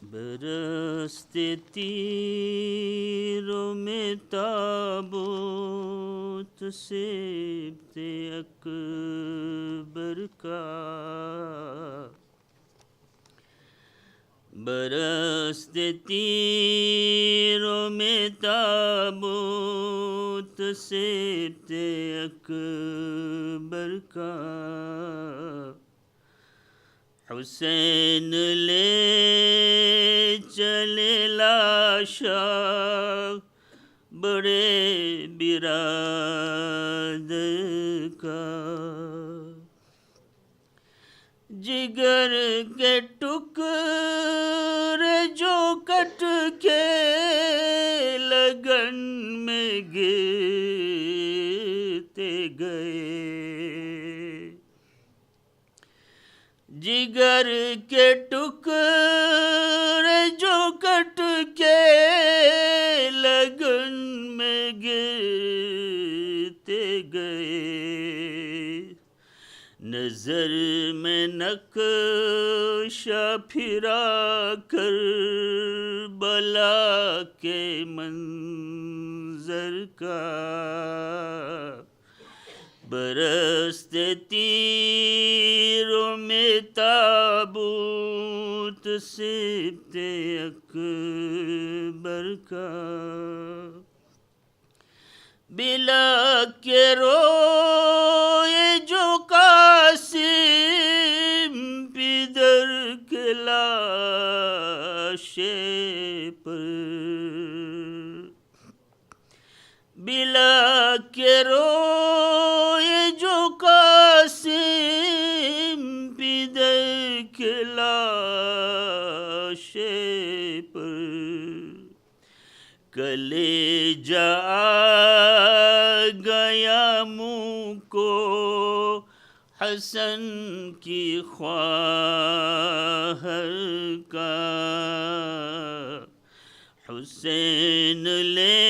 برستے تیروں میں تابوت سیبتے اکبر کا، برستے تیروں میں تابوت سیبتے اکبر کا، حسین لے چلے لاشا بڑے برادر کا، جگر کے ٹکڑے جو کٹ کے لگن میں گرتے گئے، جگر کے ٹکڑے جو کٹ کے لگن میں گرتے گئے، نظر میں نقشہ پھرا کربلا کے منظر کا، برستے تیروں میں تابوت سیبتے اکبر کا، بلا کے روئے جو قاسم پدر کے لاشے پر، بلا کے روئے جو قاسم پدر کے لاشے پر، کلیجہ گیا منہ کو حسن کی خواہر کا، حسین لے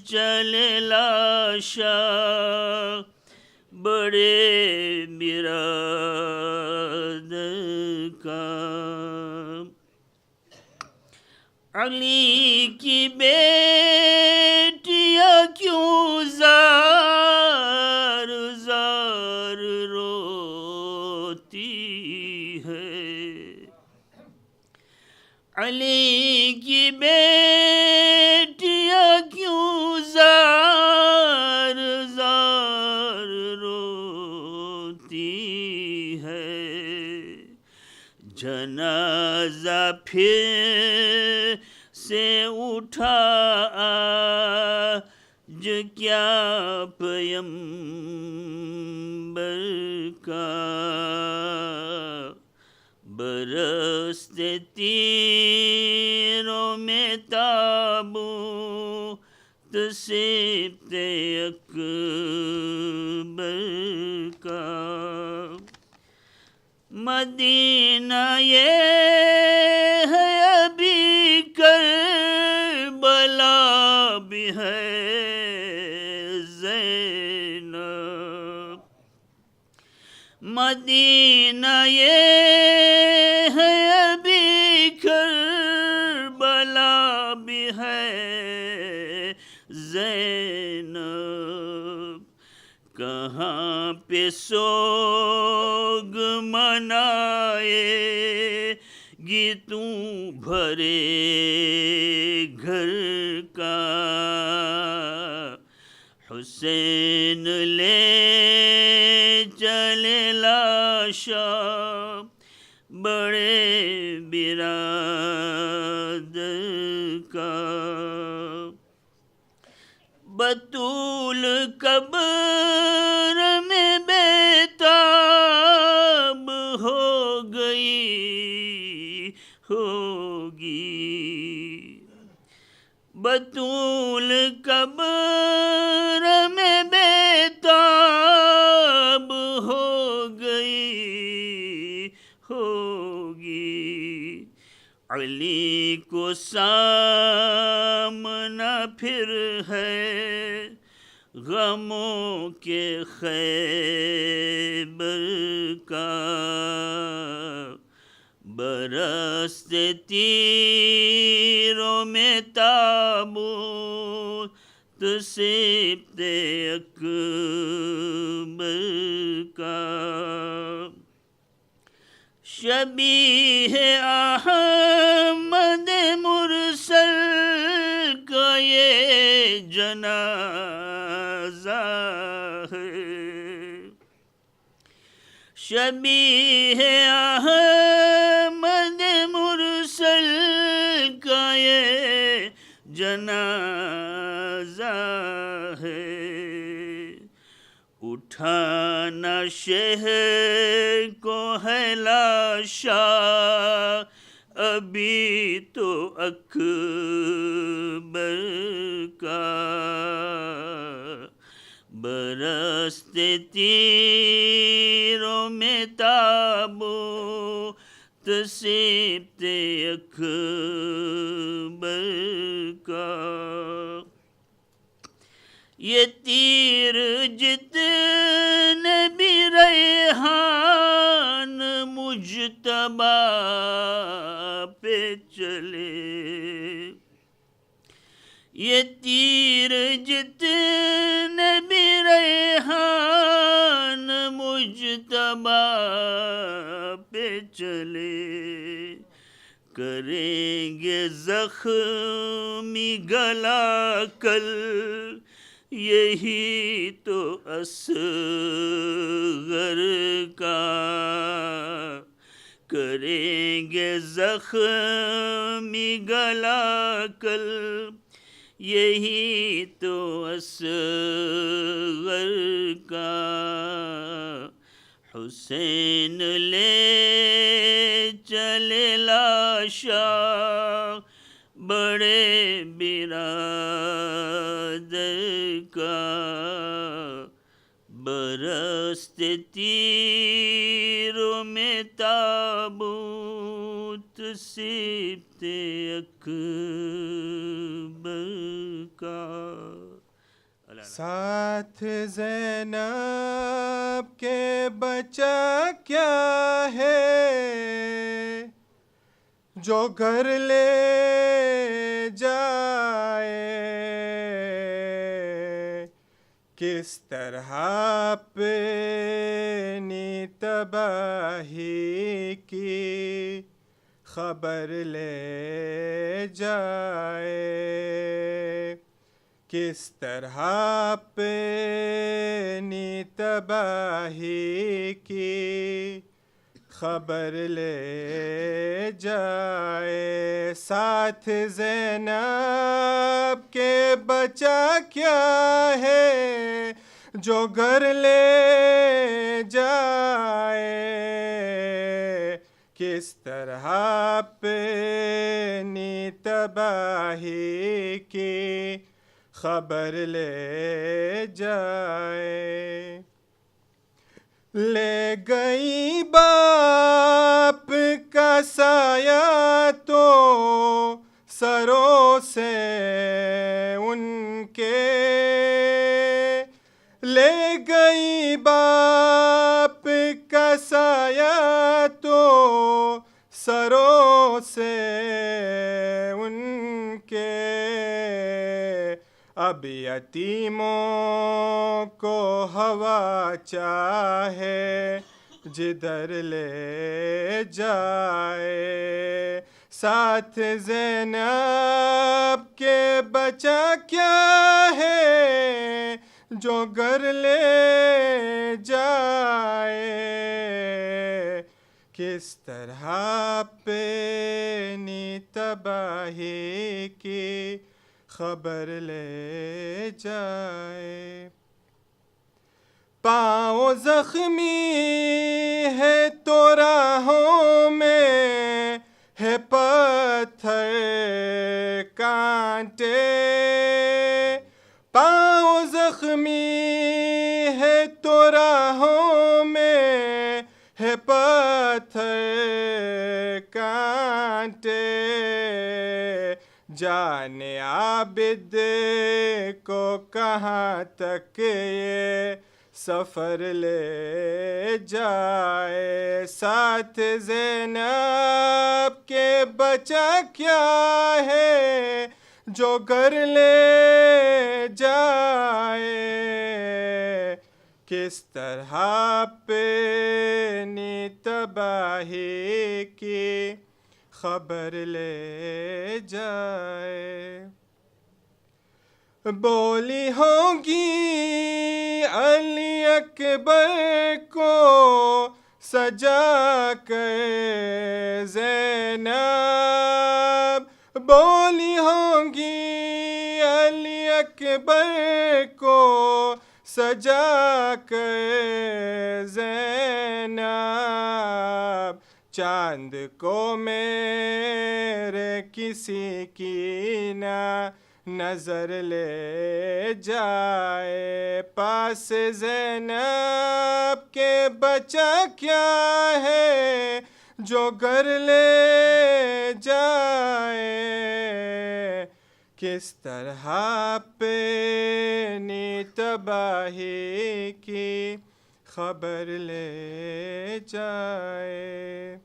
چلے لاشا بڑے برادر کا، علی کی بیٹیاں کیوں زار زار روتی ہے، علی کی بیٹیاں کیوں زار زار روتی ہے، جنازہ پھر سے اٹھا آج کیا پیمبر کا، برستے تیروں میں تابوت سیبتے اکبر کا، مدینہ یہ ہے ابھی کربلا بھی ہے زینب، مدینہ یہ ہے ابھی کربلا بھی ہے زینب، کہاں پہ سوگ منائے گی تو بھرے گھر کا، حسین لے چلے لاشا بڑے برادر کا، بطول قبر میں بیتاب ہو گئی ہوگی، بطول قبر میں بیتاب ہو گئی ہوگی، علی کو سامنا پھر ہے غموں کے خیبر کا، برستے تیروں میں تابوت سبط اکبر کا، شبیہ احمد مرسل کا یہ جنازہ ہے، شبیہ احمد مرسل کا یہ جنازہ ہے، اٹھانا شہر کو ہے لاشا ابھی تو اکبر کا، برستے تیروں میں تابوت سبط اکبر کا، یہ تیر جتنے بھی ریحان مجتبی پہ چلے، یہ تیر جتنے بھی ریحان مجتبی پہ چلے، کریں گے زخمی گلا کل یہی تو اصغر کا، کریں گے زخمی گلا کل یہی تو اصغر کا، حسین لے چلے لاشا بڑے برادر کا، برستے تیروں میں تابوت سبط اکبر کا۔ ساتھ زینب کے بچہ کیا ہے جو گھر لے جائے، کس طرح اپنی تباہی کی خبر لے جائے، کس طرح اپنی تباہی کی خبر لے جائے، ساتھ زینب کے بچہ کیا ہے جو گھر لے جائے، کس طرح اپنی تباہی کی خبر لے جائے، لے گئی باپ کا سایہ تو سروں سے ان کے، لے گئی باپ کا سایہ تو سروں سے ان کے، اب یتیموں کو ہوا چاہے جدھر لے جائے، ساتھ زینب کے بچہ کیا ہے جو گھر لے جائے، کس طرح اپنی تباہی کی خبر لے جائے، پاؤں زخمی ہے تو راہوں میں ہے پتھر کانٹے، پاؤں زخمی ہے تو راہوں میں ہے پتھر کانٹے، جانے عابد کو کہاں تک یہ سفر لے جائے ساتھ زینب کے بچا کیا ہے جو گھر لے جائے کس طرح اپنی تباہی کی خبر لے جائے بولی ہوگی علی اکبر کو سجا کر زینب بولی ہوگی علی اکبر کو سجا کر زینب چاند کو میرے کسی کی نہ نظر لے جائے پاس زینب کے بچا کیا ہے جو گھر لے جائے کس طرح اپنی تباہی کی خبر لے جائے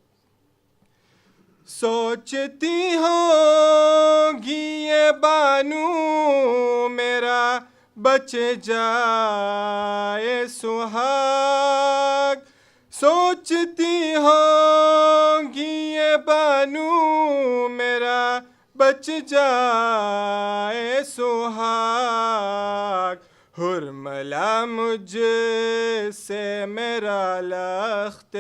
سوچتی ہوگی یہ بانو میرا بچ جائے سہاگ سوچتی ہوگی یہ بانو میرا بچ جائے سہاگ حرملا مجھ سے میرا لخت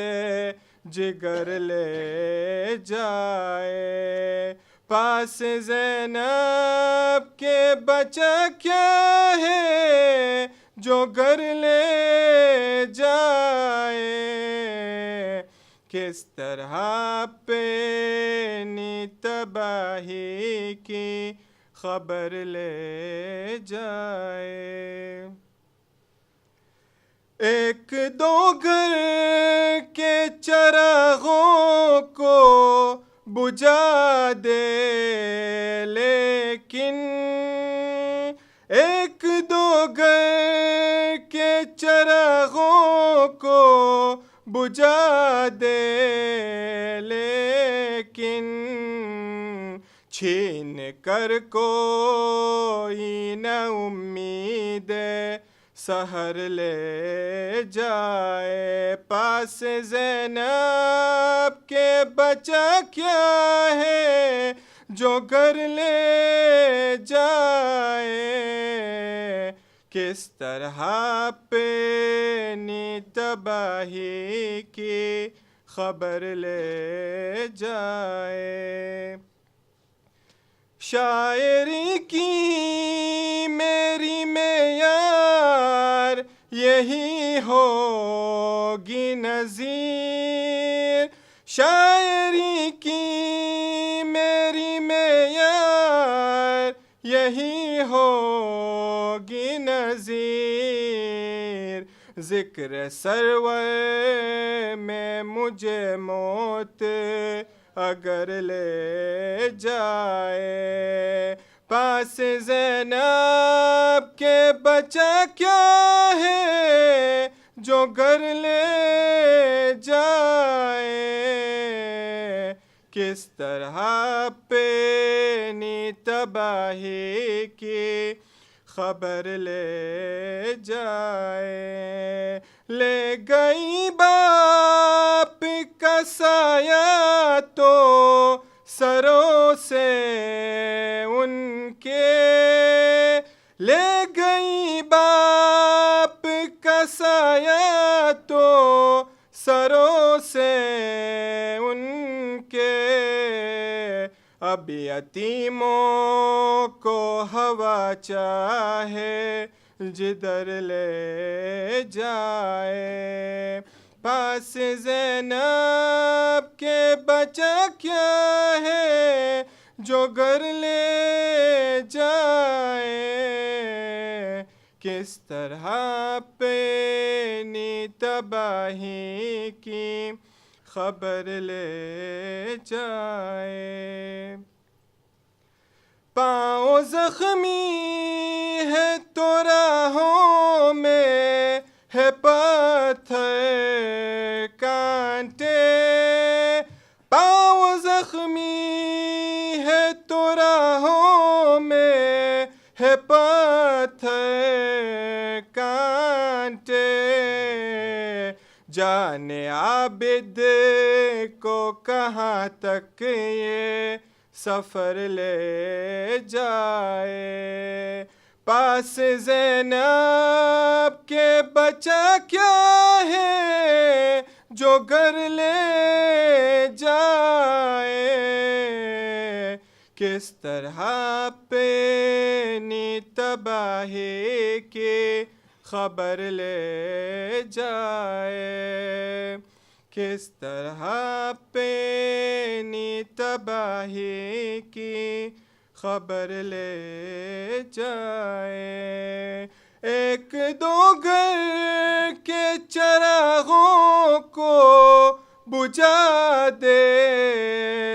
جگر لے جائے پاس زینب کے بچا کیا ہے جو گھر لے جائے کس طرح اپنی تباہی کی خبر لے جائے ایک دو گھر کے چراغوں کو بجھا دے لیکن ایک دو گھر کے چراغوں کو بجھا دے لیکن چھین کر کوئی نہ امید سحر لے جائے پاس زینب کے بچا کیا ہے جو گھر لے جائے کس طرح اپنی تباہی کی خبر لے جائے شاعری کی میری معیار یہی ہوگی نظیر شاعری کی میری معیار یہی ہوگی نظیر ذکر سرور میں مجھے موت اگر لے جائے پاس زینب کے بچا کیا ہے جو گھر لے جائے کس طرح اپنی تباہی کی خبر لے جائے لے گئی باپ کا سایہ تو سروں سے ان کے لے گئی باپ کا سایہ تو سروں سے ان کے اب یتیموں کو ہوا چاہے جدھر لے جائے پاس زینب کے بچا کیا ہے جو گھر لے جائے کس طرح اپنی تباہی کی خبر لے جائے پاؤں زخمی ہے تو راہوں میں ہے پتھر کانٹے، پاؤں زخمی ہے تو راہوں میں ہے پتھر کانٹے، جانے عابد کو کہاں تک یہ سفر لے جائے، پاس زینب کے بچا کیا ہے جو گھر لے جائے، کس طرح اپنی تباہی کی خبر لے جائے، کس طرح اپنی تباہی کی خبر لے جائے، ایک دو گھر کے چراغوں کو بجھا دے،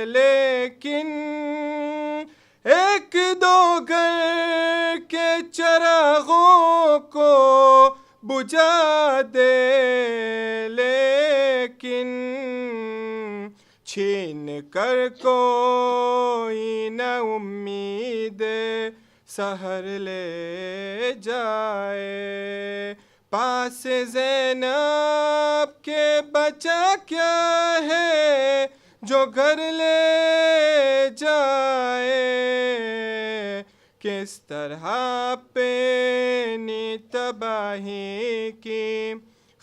لیکن ایک دو گھر کے چراغوں کو بجھا دے، لیکن چھین کر کوئی نہ امید سحر لے جائے، پاس زینب کے بچا کیا ہے جو گھر لے جائے، کس طرح اپنی تباہی کی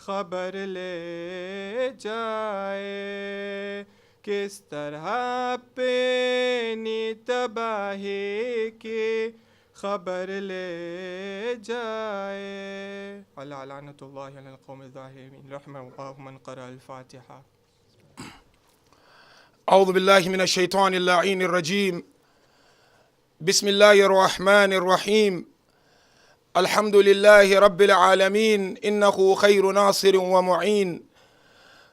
خبر لے جائے، کس طرح اپنی تباہی کی خبر لے جائے۔ لعنۃ اللہ علی القوم الظالمین۔ رحم اللہ من قرأ الفاتحہ۔ اعوذ باللہ من الشیطان اللعین الرجیم، بسم اللہ الرحمن الرحیم، الحمد للہ رب العالمین، انہ خیر ناصر ومعین،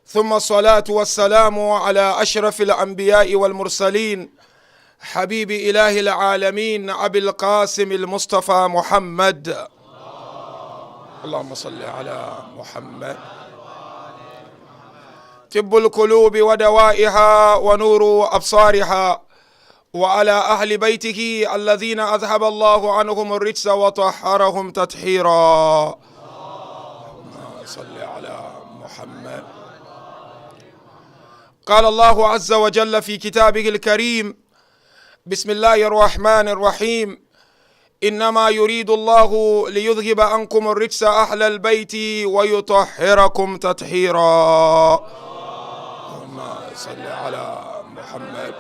ثم الصلاة والسلام على اشرف الانبیاء والمرسلین، حبیب الہ العالمین ابی القاسم المصطفى محمد، اللہم صل علی محمد، طب القلوب ودوائها ونور ابصارها، وعلى اہل بیتہ الذین اذهب اللہ عنہم الرجس وطہرہم تطہیرا، صل علی محمد۔ قال اللہ عز وجل في كتابه الكريم، بسم الله الرحمن الرحيم، انما يريد الله ليذهب عنكم الرجس اهل البيت ويطهركم تطهيرا، اللهم صل على محمد۔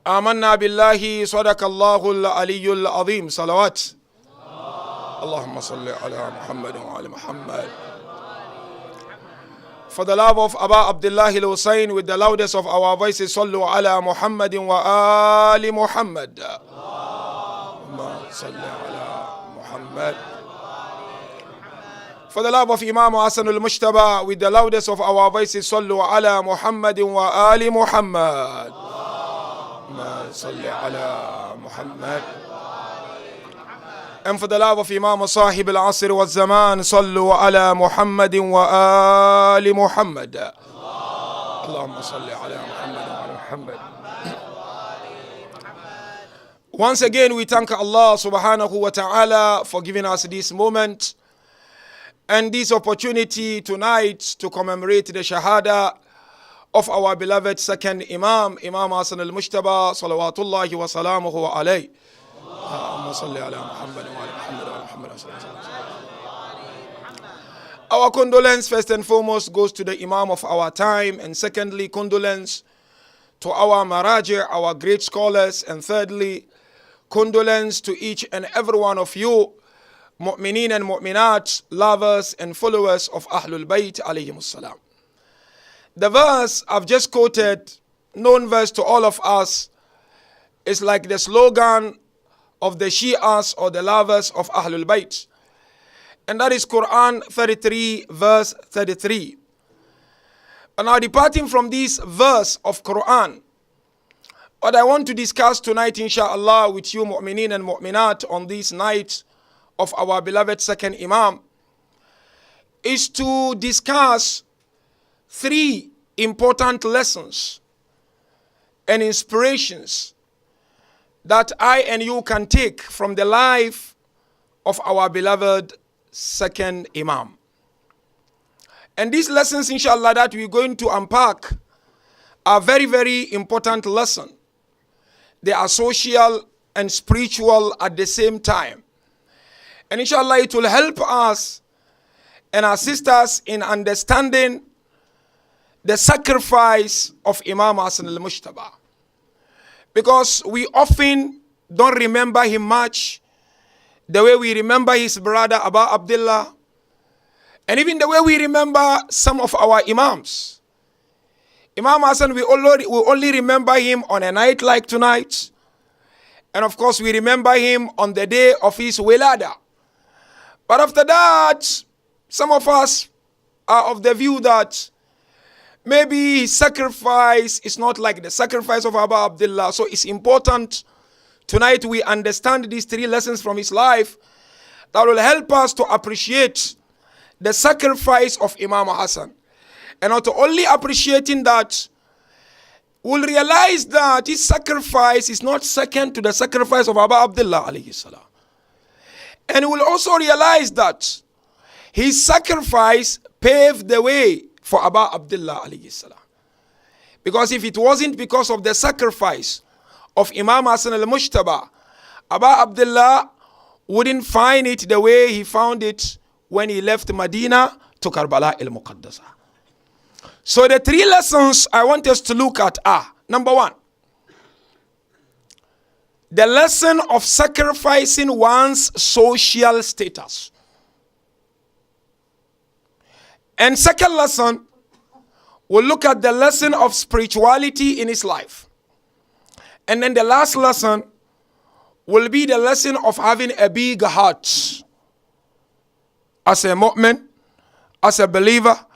آمنا بالله، صدق الله العلي العظيم، صلوات اللهم صل على محمد وعلى محمد۔ For the love of Aba Abdullah al-Hussein, with the loudest of our voices, sallu ala Muhammadin wa ali Muhammad. Allahumma salli ala Muhammad. For the love of Imam Hassan al-Mujtaba, with the loudest of our voices, sallu ala Muhammadin wa ali Muhammad. Allahumma salli ala Muhammad. And for the love of Imam Sahib al-Asr wa Zaman, sallu ala Muhammadin wa ali Muhammad. Allahumma salli ala Muhammad wa ala Muhammad. Once again, we thank Allah subhanahu wa ta'ala for giving us this moment and this opportunity tonight to commemorate the Shahada of our beloved second Imam, Imam Hassan al-Mujtaba, salawatullahi wa salamuhu alayhi. Our condolence first and foremost goes to the Imam of our time, and secondly condolence to our Maraji, our great scholars, and thirdly condolence to each and every one of you, mu'mineen and mu'minat, lovers and followers of Ahlul Bayt alayhimus salam. The verse I've just quoted, known verse to all of us, is like the slogan of the Shias or the lovers of Ahlul Bayt. And that is Quran 33 verse 33. And now departing from this verse of Quran, what I want to discuss tonight inshallah with you mu'mineen and mu'minat on this night of our beloved second Imam is to discuss 3 important lessons and inspirations that I and you can take from the life of our beloved second Imam. And these lessons, inshallah, that we're going to unpack are very, very important lessons. They are social and spiritual at the same time. And inshallah, it will help us and assist us in understanding the sacrifice of Imam Hassan al-Mujtaba. Because we often don't remember him much the way we remember his brother Abu Abdullah, and even the way we remember some of our Imams. Imam Hassan, we only remember him on a night like tonight. And of course, we remember him on the day of his wilada. But after that, some of us are of the view that maybe his sacrifice is not like the sacrifice of Abu Abdullah. So it's important tonight we understand these 3 lessons from his life that will help us to appreciate the sacrifice of Imam Hassan. And not only appreciating that, we'll realize that his sacrifice is not second to the sacrifice of Abu Abdullah alayhi salam. And we'll also realize that his sacrifice paved the way for Abu Abdullah alayhi salam. Because if it wasn't because of the sacrifice of Imam Hassan al-Mujtaba, Abu Abdullah wouldn't find it the way he found it when he left Medina to Karbala al-Muqaddasa. So the 3 lessons I want us to look at are, number 1, the lesson of sacrificing one's social status. And second lesson, we'll look at the lesson of spirituality in his life. And then the last lesson will be the lesson of having a big heart. As a mu'min, as a believer,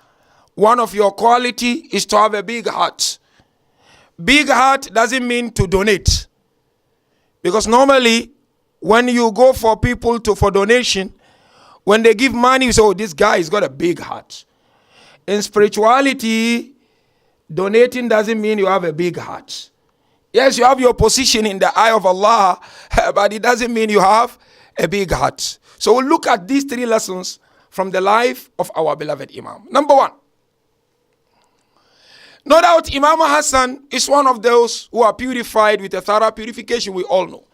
one of your quality is to have a big heart. Big heart doesn't mean to donate. Because normally, when you go for people for donation, when they give money, you say, oh, this guy has got a big heart. In spirituality, donating doesn't mean you have a big heart. Yes, you have your position in the eye of Allah, but it doesn't mean you have a big heart. So we'll look at these 3 lessons from the life of our beloved Imam. Number 1. No doubt Imam Hassan is one of those who are purified with a thorough purification, we all know.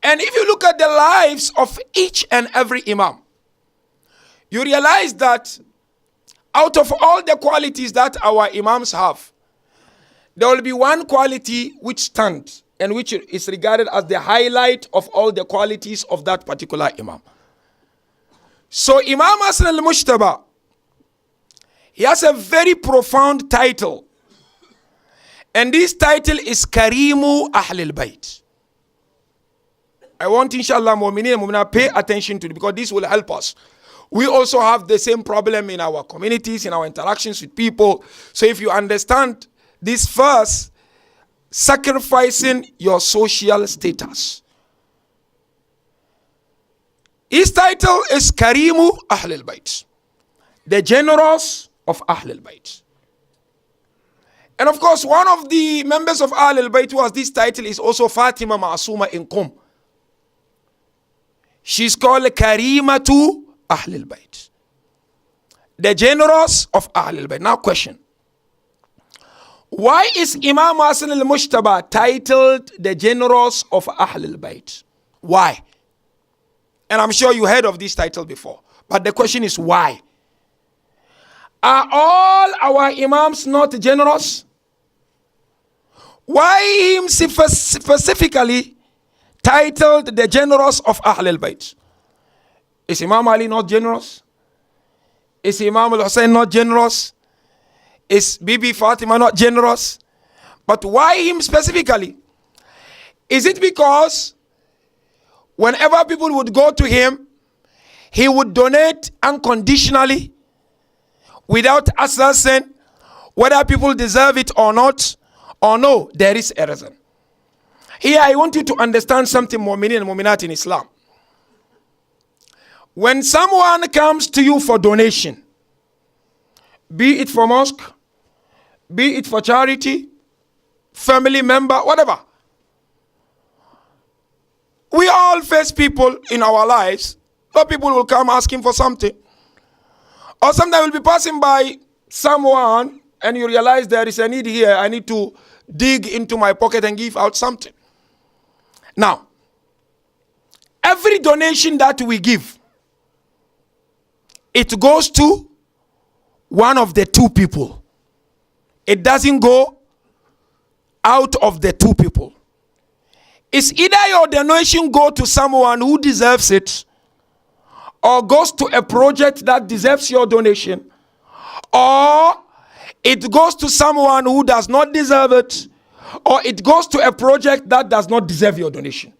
And if you look at the lives of each and every Imam, you realize that out of all the qualities that our Imams have, there will be one quality which stands and which is regarded as the highlight of all the qualities of that particular Imam. So Imam Hassan al-Mujtaba, he has a very profound title. And this title is Karimu Ahlul Bayt. I want, inshallah, mu'minin and mu'minat, pay attention to it because this will help us. We also have the same problem in our communities, in our interactions with people. So if you understand this first, sacrificing your social status. His title is Karimu Ahlul Bayt, the generous of Ahlul Bayt. And of course, one of the members of Ahlul Bayt who has this title is also Fatima Ma'asuma in Qum. She's called Karimatu Ahlul Bayt, the generous of Ahlul Bayt. Now question, why is Imam Hassan al-Mujtaba titled the generous of Ahlul Bayt? Why? And I'm sure you heard of this title before, but the question is why? Are all our Imams not generous? Why him specifically titled the generous of Ahlul Bayt? Is Imam Ali not generous? Is Imam al-Hussein not generous? Is Bibi Fatima not generous? But why him specifically? Is it because whenever people would go to him, he would donate unconditionally without assessing whether people deserve it or not? Or no, there is a reason. Here I want you to understand something, mu'minin and mu'minat in Islam. When someone comes to you for donation, be it for mosque, be it for charity, family member, whatever. We all face people in our lives, or people will come asking for something. Or sometimes we'll be passing by someone and you realize there is a need here. I need to dig into my pocket and give out something. Now, every donation that we give, it goes to one of the two people. It doesn't go out of the two people. It's either your donation go to someone who deserves it, or goes to a project that deserves your donation, or it goes to someone who does not deserve it, or it goes to a project that does not deserve your donation.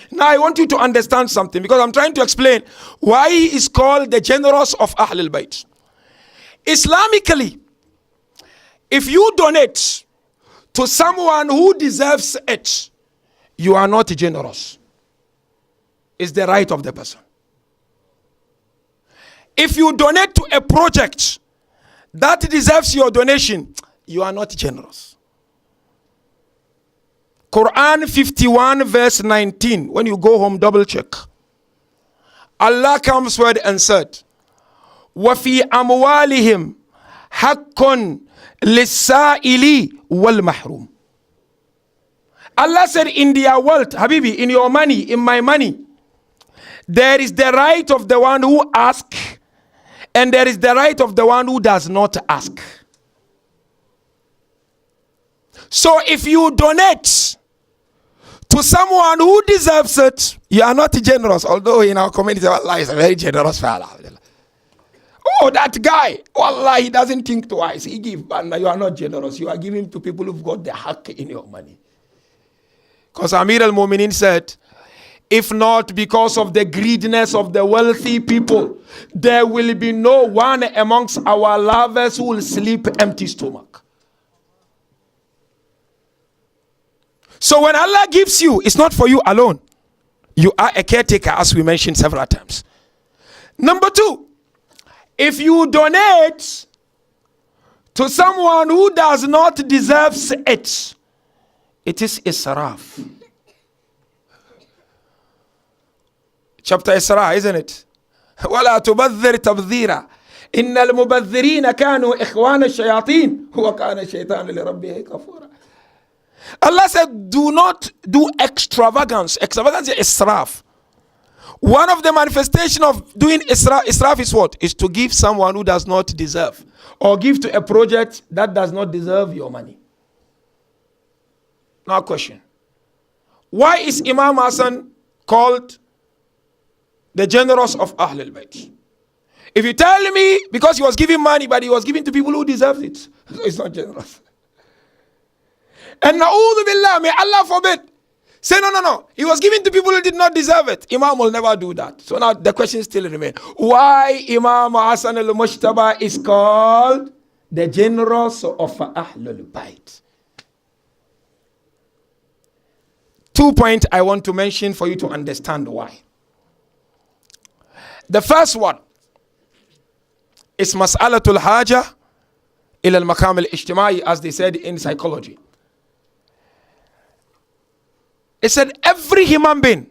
Now I want you to understand something, because I'm trying to explain why he is called the generous of Ahlul Bayt. Islamically, if you donate to someone who deserves it, you are not generous. It's the right of the person. If you donate to a project that deserves your donation, you are not generous. Quran 51 verse 19. When you go home, double check. Allah comes forward and said, وَفِي أَمْوَالِهِمْ حَقٌّ لِلسَّائِلِ وَالْمَحْرُومِ. Allah said, in their wealth, Habibi, in your money, in my money, there is the right of the one who asks, and there is the right of the one who does not ask. So if you donate to someone who deserves it, you are not generous. Although in our community, Allah is a very generous fellow. Oh, that guy, wallah, he doesn't think twice. He gives, but you are not generous. You are giving to people who've got the haqq in your money. Because Amir al-Mu'minin said, if not because of the greediness of the wealthy people, there will be no one amongst our lovers who will sleep empty stomach. So when Allah gives you, it's not for you alone. You are a caretaker, as we mentioned several times. Number two, if you donate to someone who does not deserve it, it is israf. Chapter Isra, isn't it? وَلَا تُبَذِّرْ تَبْذِيرًا إِنَّ الْمُبَذِّرِينَ كَانُوا إِخْوَانَ الشَّيَاطِينَ وَكَانَ الشَّيْطَانُ لِرَبِّهِ كَفُورًا. Allah said, do not do extravagance. Extravagance is israf. One of the manifestations of doing israf is what? Is to give someone who does not deserve, or give to a project that does not deserve your money. Now question. Why is Imam Hassan called the generous of Ahlul Bayt? If you tell me because he was giving money, but he was giving to people who deserved it, it's not generous. And na'udhu billah, may Allah forbid, say no, he was giving to people who did not deserve it. Imam will never do that. So now the question still remains. Why Imam Hassan al-Mujtaba is called the generous of Ahlul Bayt? 2 points I want to mention for you to understand why. The first one is mas'alatul haja ila al-maqam al-ijtimai, as they said in psychology. It said every human being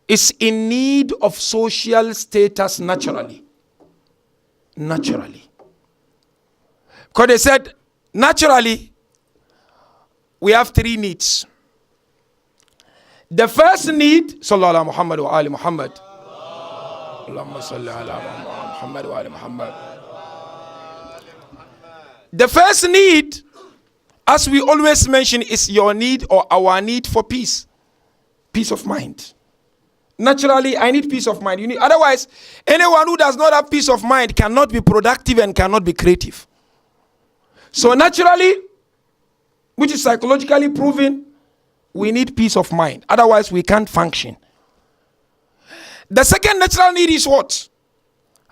is in need of social status naturally. Naturally. Because they said naturally we have three needs. The first need, sallallahu ala Muhammad wa ali Muhammad. Allahumma salli ala Muhammad wa ali Muhammad. The first need, as we always mention, is your need or our need for peace. Peace of mind. Naturally, I need peace of mind. You need, otherwise, anyone who does not have peace of mind cannot be productive and cannot be creative. So naturally, which is psychologically proven, we need peace of mind. Otherwise, we can't function. The second natural need is what?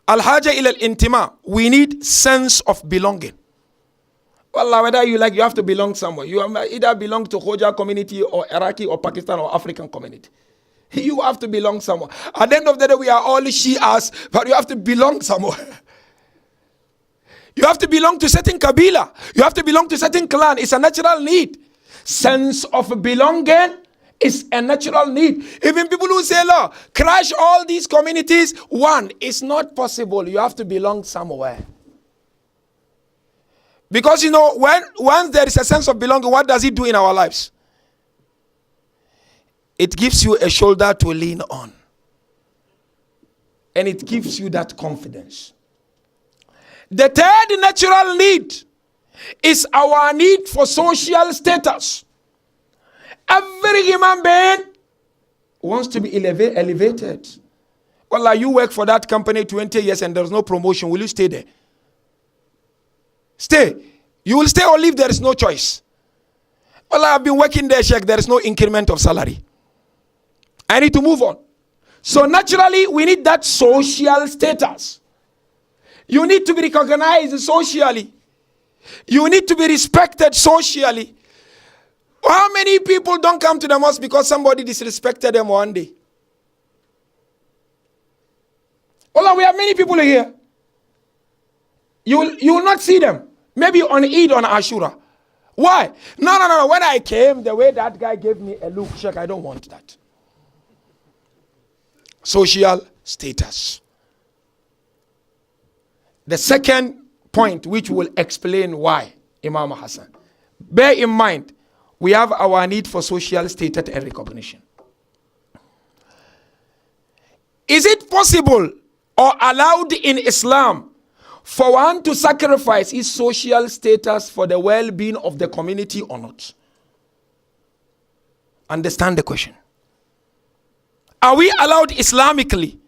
Al-haja ila al-intima. We need sense of belonging. Wallah, whether you like, you have to belong somewhere. You either belong to Khoja community or Iraqi or Pakistan or African community. You have to belong somewhere. At the end of the day, we are all Shias, but you have to belong somewhere. You have to belong to certain Kabila. You have to belong to certain clan. It's a natural need. Sense of belonging is a natural need. Even people who say, "Look, crash all these communities," one, it's not possible. You have to belong somewhere. Because once there is a sense of belonging, what does it do in our lives? It gives you a shoulder to lean on. And it gives you that confidence. The third natural need is our need for social status. Every human being wants to be elevated. Well, you work for that company 20 years and there's no promotion. Will you stay there? Stay. You will stay or leave. There is no choice. Well, I've been working there, Sheikh. There is no increment of salary. I need to move on. So naturally, we need that social status. You need to be recognized socially. You need to be respected socially. How many people don't come to the mosque because somebody disrespected them one day? Well, we have many people here. You will not see them. Maybe on Eid, on Ashura. Why? No. When I came, the way that guy gave me a look, Sheikh, I don't want that. Social status. The second point, which will explain why, Imam Hassan. Bear in mind, we have our need for social status and recognition. Is it possible or allowed in Islam for one to sacrifice his social status for the well-being of the community or not? Understand the question. Are we allowed Islamically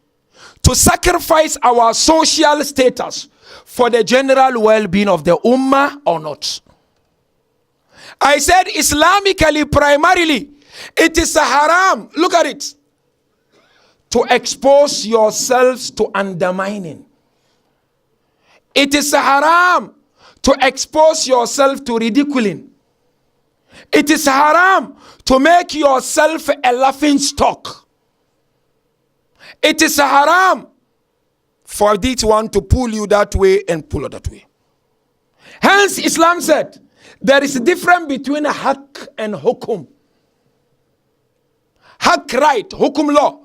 to sacrifice our social status for the general well-being of the ummah or not? I said Islamically, primarily, it is a haram. Look at it. To expose yourselves to undermining. It is a haram to expose yourself to ridiculing. It is a haram to make yourself a laughing stock. It is a haram for this one to pull you that way and pull you that way. Hence, Islam said, there is a difference between haqq and hukum. Haqq, right, hukum, law.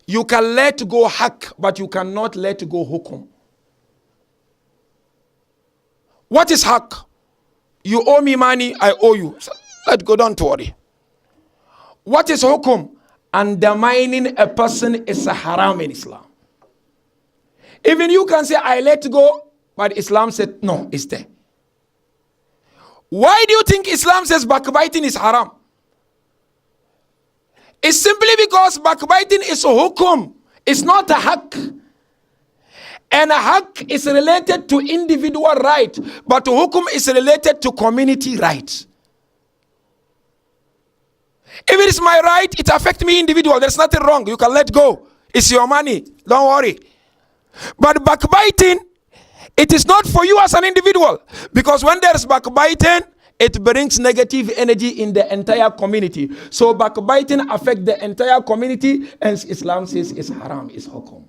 You can let go haqq, but you cannot let go hukum. What is haqq? You owe me money, I owe you. So let go, don't worry. What is hukum? Undermining a person is a haram in Islam. Even you can say, I let go, but Islam said, no, it's there. Why do you think Islam says backbiting is haram? It's simply because backbiting is a hukum. It's not a haqq. And a haqq is related to individual right, but hukum is related to community right. If it is my right, it affects me individual. There's nothing wrong. You can let go. It's your money. Don't worry. But backbiting, it is not for you as an individual. Because when there's backbiting, it brings negative energy in the entire community. So backbiting affects the entire community, and Islam says it's haram, it's hukum.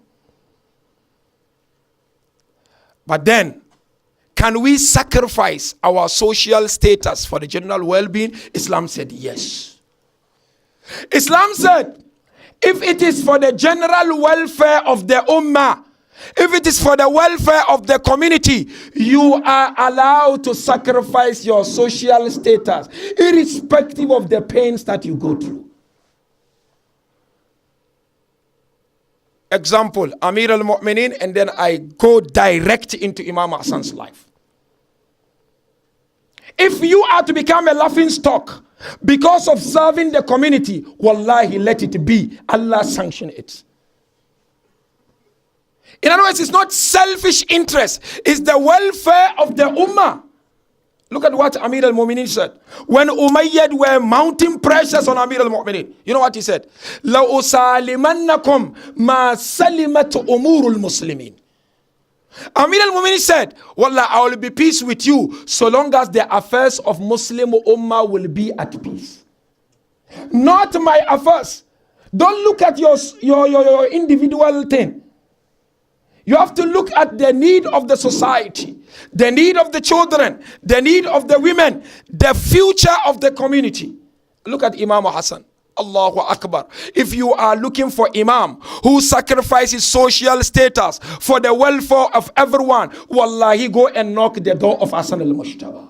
But then, can we sacrifice our social status for the general well-being? Islam said yes. Islam said, if it is for the general welfare of the ummah, if it is for the welfare of the community, you are allowed to sacrifice your social status, irrespective of the pains that you go through. Example, Amir al-Mu'minin, and then I go direct into Imam Hassan's life. If you are to become a laughing stock because of serving the community, wallahi, let it be. Allah sanction it. In other words, it's not selfish interest. It's the welfare of the ummah. Look at what Amir al-Mu'minin said. When Umayyad were mounting pressures on Amir al-Mu'minin, you know what he said? لَا أُسَالِمَنَّكُمْ مَا سَلِمَتْ أُمُورُ الْمُسْلِمِينَ. Amir al-Mu'minin said, Wallah, I will be peace with you so long as the affairs of Muslim Ummah will be at peace. Not my affairs. Don't look at your individual thing. You have to look at the need of the society, the need of the children, the need of the women, the future of the community. Look at Imam Hassan. Allahu Akbar. If you are looking for Imam who sacrifices social status for the welfare of everyone, wallahi, go and knock the door of Hassan al-Mushtaba.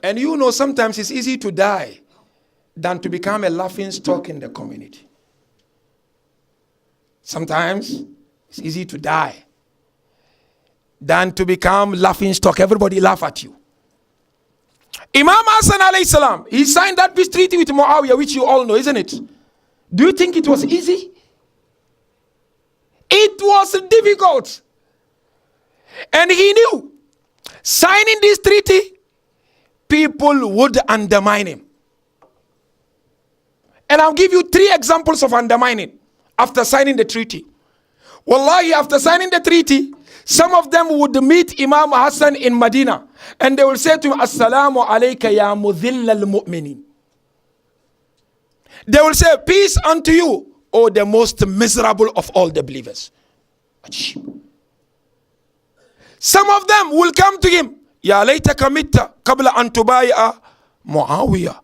And you know, sometimes it's easy to die than to become a laughing stock in the community. Sometimes it's easy to die than to become laughing stock. Everybody laugh at you. Imam Hassan alayhi salam, he signed that peace treaty with Muawiyah, which you all know, isn't it? Do you think it was easy? It was difficult. And he knew signing this treaty, people would undermine him. And I'll give you 3 examples of undermining after signing the treaty. Wallahi, after signing the treaty, some of them would meet Imam Hassan in Medina and they will say to him, Assalamu alayka ya mudhill al-mu'minin. They will say, peace unto you, O the most miserable of all the believers. Some of them will come to him, Ya laytaka mitta qabla an tubai'a Muawiyah.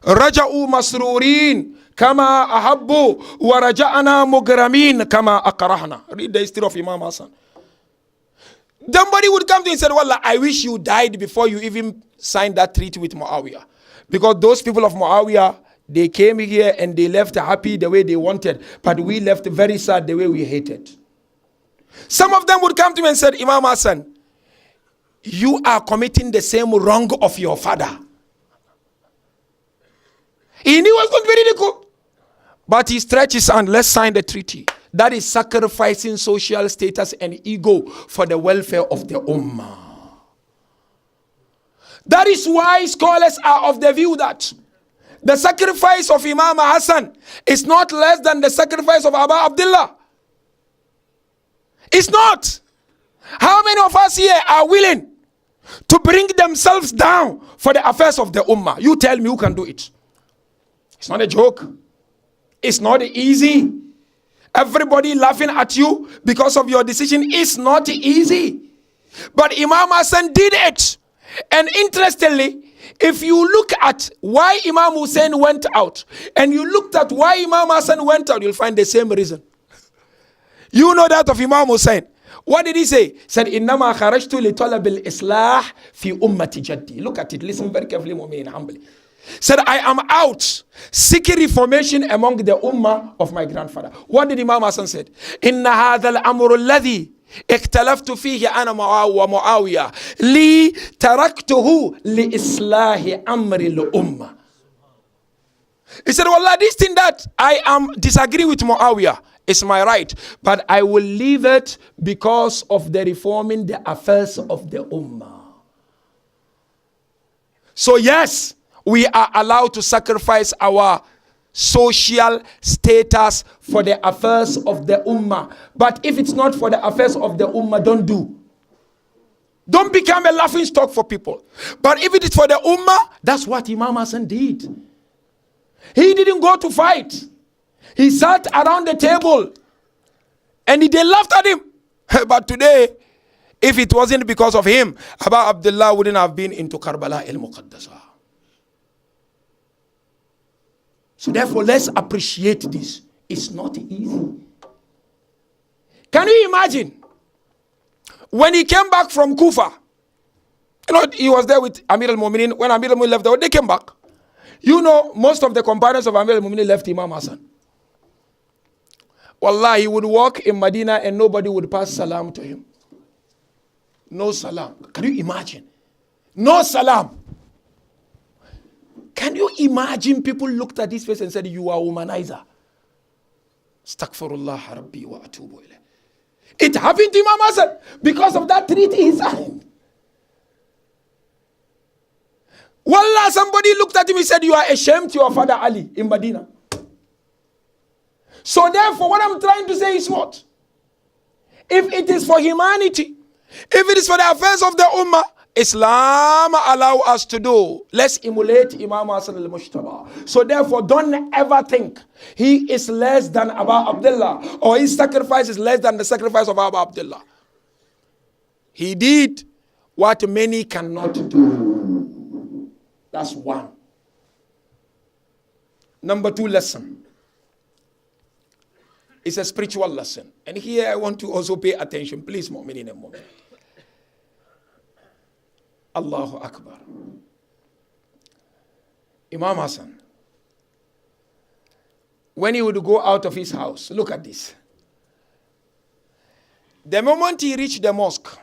Raja'u masrurin kama ahabbu wa raja'ana mugramin kama akrahna. Read the history of Imam Hassan. Somebody would come to him and say, Wallah, I wish you died before you even signed that treaty with Muawiyah. Because those people of Muawiyah, they came here and they left happy the way they wanted, but we left very sad the way we hated. Some of them would come to me and said, Imam Hassan, you are committing the same wrong of your father. He knew it was going to be ridiculed. But he stretched his hand, let's sign the treaty. That is sacrificing social status and ego for the welfare of the ummah. That is why scholars are of the view that the sacrifice of Imam Hassan is not less than the sacrifice of Abu Abdullah. It's not. How many of us here are willing to bring themselves down for the affairs of the ummah? You tell me who can do it. It's not a joke. It's not easy. Everybody laughing at you because of your decision is not easy. But Imam Hassan did it. And interestingly, if you look at why Imam Hussein went out, and you looked at why Imam Hassan went out, you'll find the same reason. You know that of Imam Hussein. What did he say? He said, إِنَّمَا خَرَجْتُ لِطَلَبِ الْإِصْلَاحِ فِي أُمَّةِ جَدِّي. Look at it. Listen very carefully, mu'min, humbly. Said, I am out seeking reformation among the ummah of my grandfather. What did Imam Hassan say? إِنَّ هَذَا الْأَمْرُ الَّذِي اختلفت فيه أنا ومعاوية لي تركته لإصلاح أمر الأمة. He said, Wallah, this thing that I am disagreeing with Muawiyah is my right, but I will leave it because of the reforming the affairs of the ummah. So yes, we are allowed to sacrifice our social status for the affairs of the ummah. But if it's not for the affairs of the ummah, don't do. Don't become a laughing stock for people. But if it is for the ummah, that's what Imam Hassan did. He didn't go to fight. He sat around the table and they laughed at him. But today, if it wasn't because of him, Abu Abdullah wouldn't have been into Karbala al-Muqaddasah. So therefore, let's appreciate this. It's not easy. Can you imagine? When he came back from Kufa, you know, he was there with Amir al-Mu'minin. When Amir al-Mu'minin left, they came back. You know, most of the companions of Amir al-Mu'minin left Imam Hassan. Wallah, he would walk in Medina and nobody would pass salam to him. No salam. Can you imagine? No salam. Can you imagine people looked at this face and said, you are a womanizer? Astaghfirullah Rabbi wa atubu ilayh. It happened to Imam Hassan because of that treaty he signed. Wallah, somebody looked at him and said, you are ashamed to your father Ali in Medina. So therefore, what I'm trying to say is what? If it is for humanity, if it is for the affairs of the ummah, Islam allow us to do. Let's emulate Imam Hassan al-Mushtaba. So therefore, don't ever think he is less than Abu Abdullah or his sacrifice is less than the sacrifice of Abu Abdullah. He did what many cannot do. That's one. Number 2 lesson. It's a spiritual lesson. And here I want to also pay attention. Please, mu'minin and mu'min. Allahu Akbar. Imam Hassan, when he would go out of his house, look at this. The moment he reached the mosque,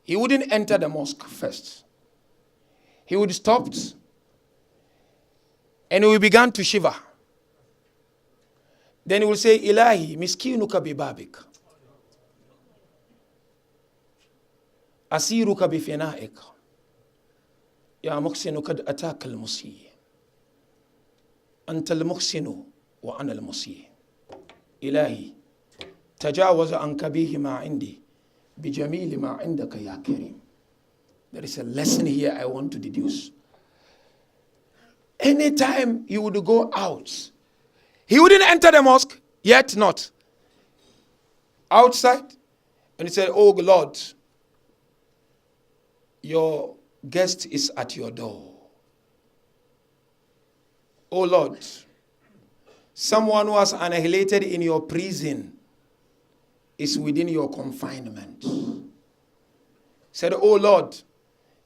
he wouldn't enter the mosque first. He would stop and he began to shiver. Then he will say, Ilahi, miskinuka bibabik. أسيرك بفنائك يا محسن قد أتاك المسيء أنت المحسن وأنا المسيء إلهي تجاوز عن كبيه ما عندي بجميل ما عندك يا كريم. There is a lesson here I want to deduce. Anytime he would go out, he wouldn't enter the mosque, yet not. Outside, and he said, oh Lord, your guest is at your door. Oh Lord, someone who was annihilated in your prison is within your confinement. Said, oh Lord,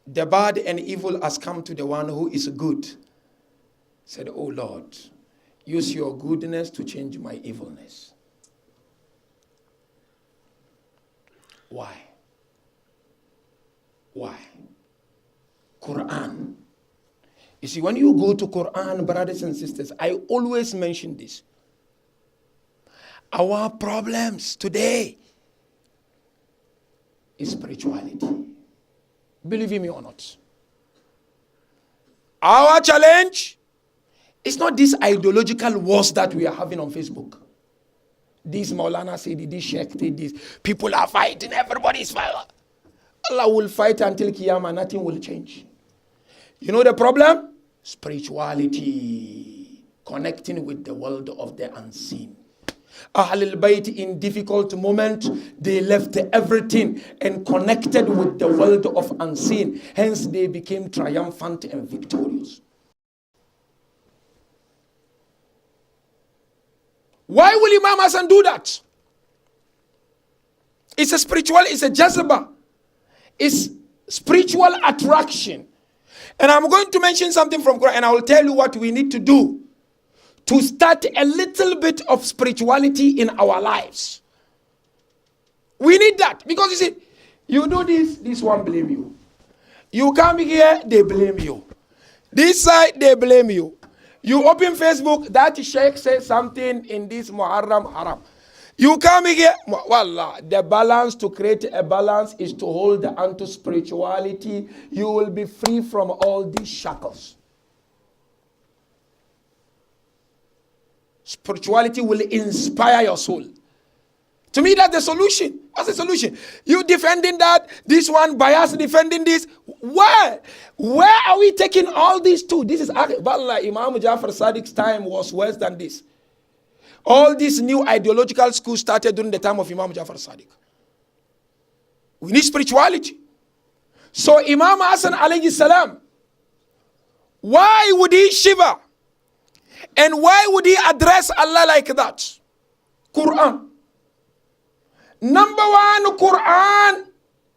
the bad and evil has come to the one who is good. Said, oh Lord, use your goodness to change my evilness. Why? Why? Quran. You see, when you go to Quran, brothers and sisters, I always mention this. Our problems today is spirituality. Believe me or not. Our challenge is not this ideological wars that we are having on Facebook. This Maulana said, this Sheikh did this. People are fighting, everybody is fighting. Allah will fight until Qiyamah, nothing will change. You know the problem? Spirituality. Connecting with the world of the unseen. Ahlul Bayt in difficult moment, they left everything and connected with the world of unseen. Hence they became triumphant and victorious. Why will Imam Hassan do that? It's a spiritual, it's a jazba. It's spiritual attraction. And I'm going to mention something from Quran and I will tell you what we need to do to start a little bit of spirituality in our lives. We need that because you see, you do this one blame you. You come here, they blame you. This side, they blame you. You open Facebook, that sheikh says something in this Muharram Haram. You come here, wallah, the balance, to create a balance is to hold on to spirituality. You will be free from all these shackles. Spirituality will inspire your soul. To me, that's the solution. That's the solution. You defending that, this one bias defending this. Where are we taking all these to? This is wallah, Imam Jafar Sadiq's time was worse than this. All these new ideological schools started during the time of Imam Jafar Sadiq. We need spirituality. So Imam Hassan alayhi salam, why would he shiver? And why would he address Allah like that? Quran. Number one, Quran,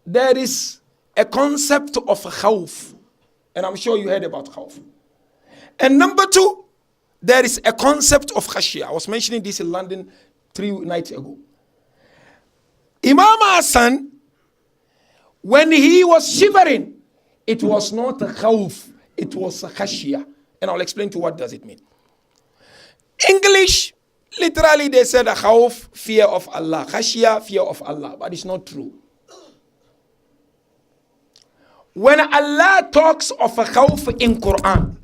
there is a concept of khawf. And I'm sure you heard about khawf. And number two, there is a concept of khashiyah. I was mentioning this in London 3 nights ago. Imam Hassan, when he was shivering, it was not a khawf, it was a khashiyah. And I'll explain to you what does it mean. English, literally they said a khawf, fear of Allah. Khashiyah, fear of Allah. But it's not true. When Allah talks of a khawf in Quran,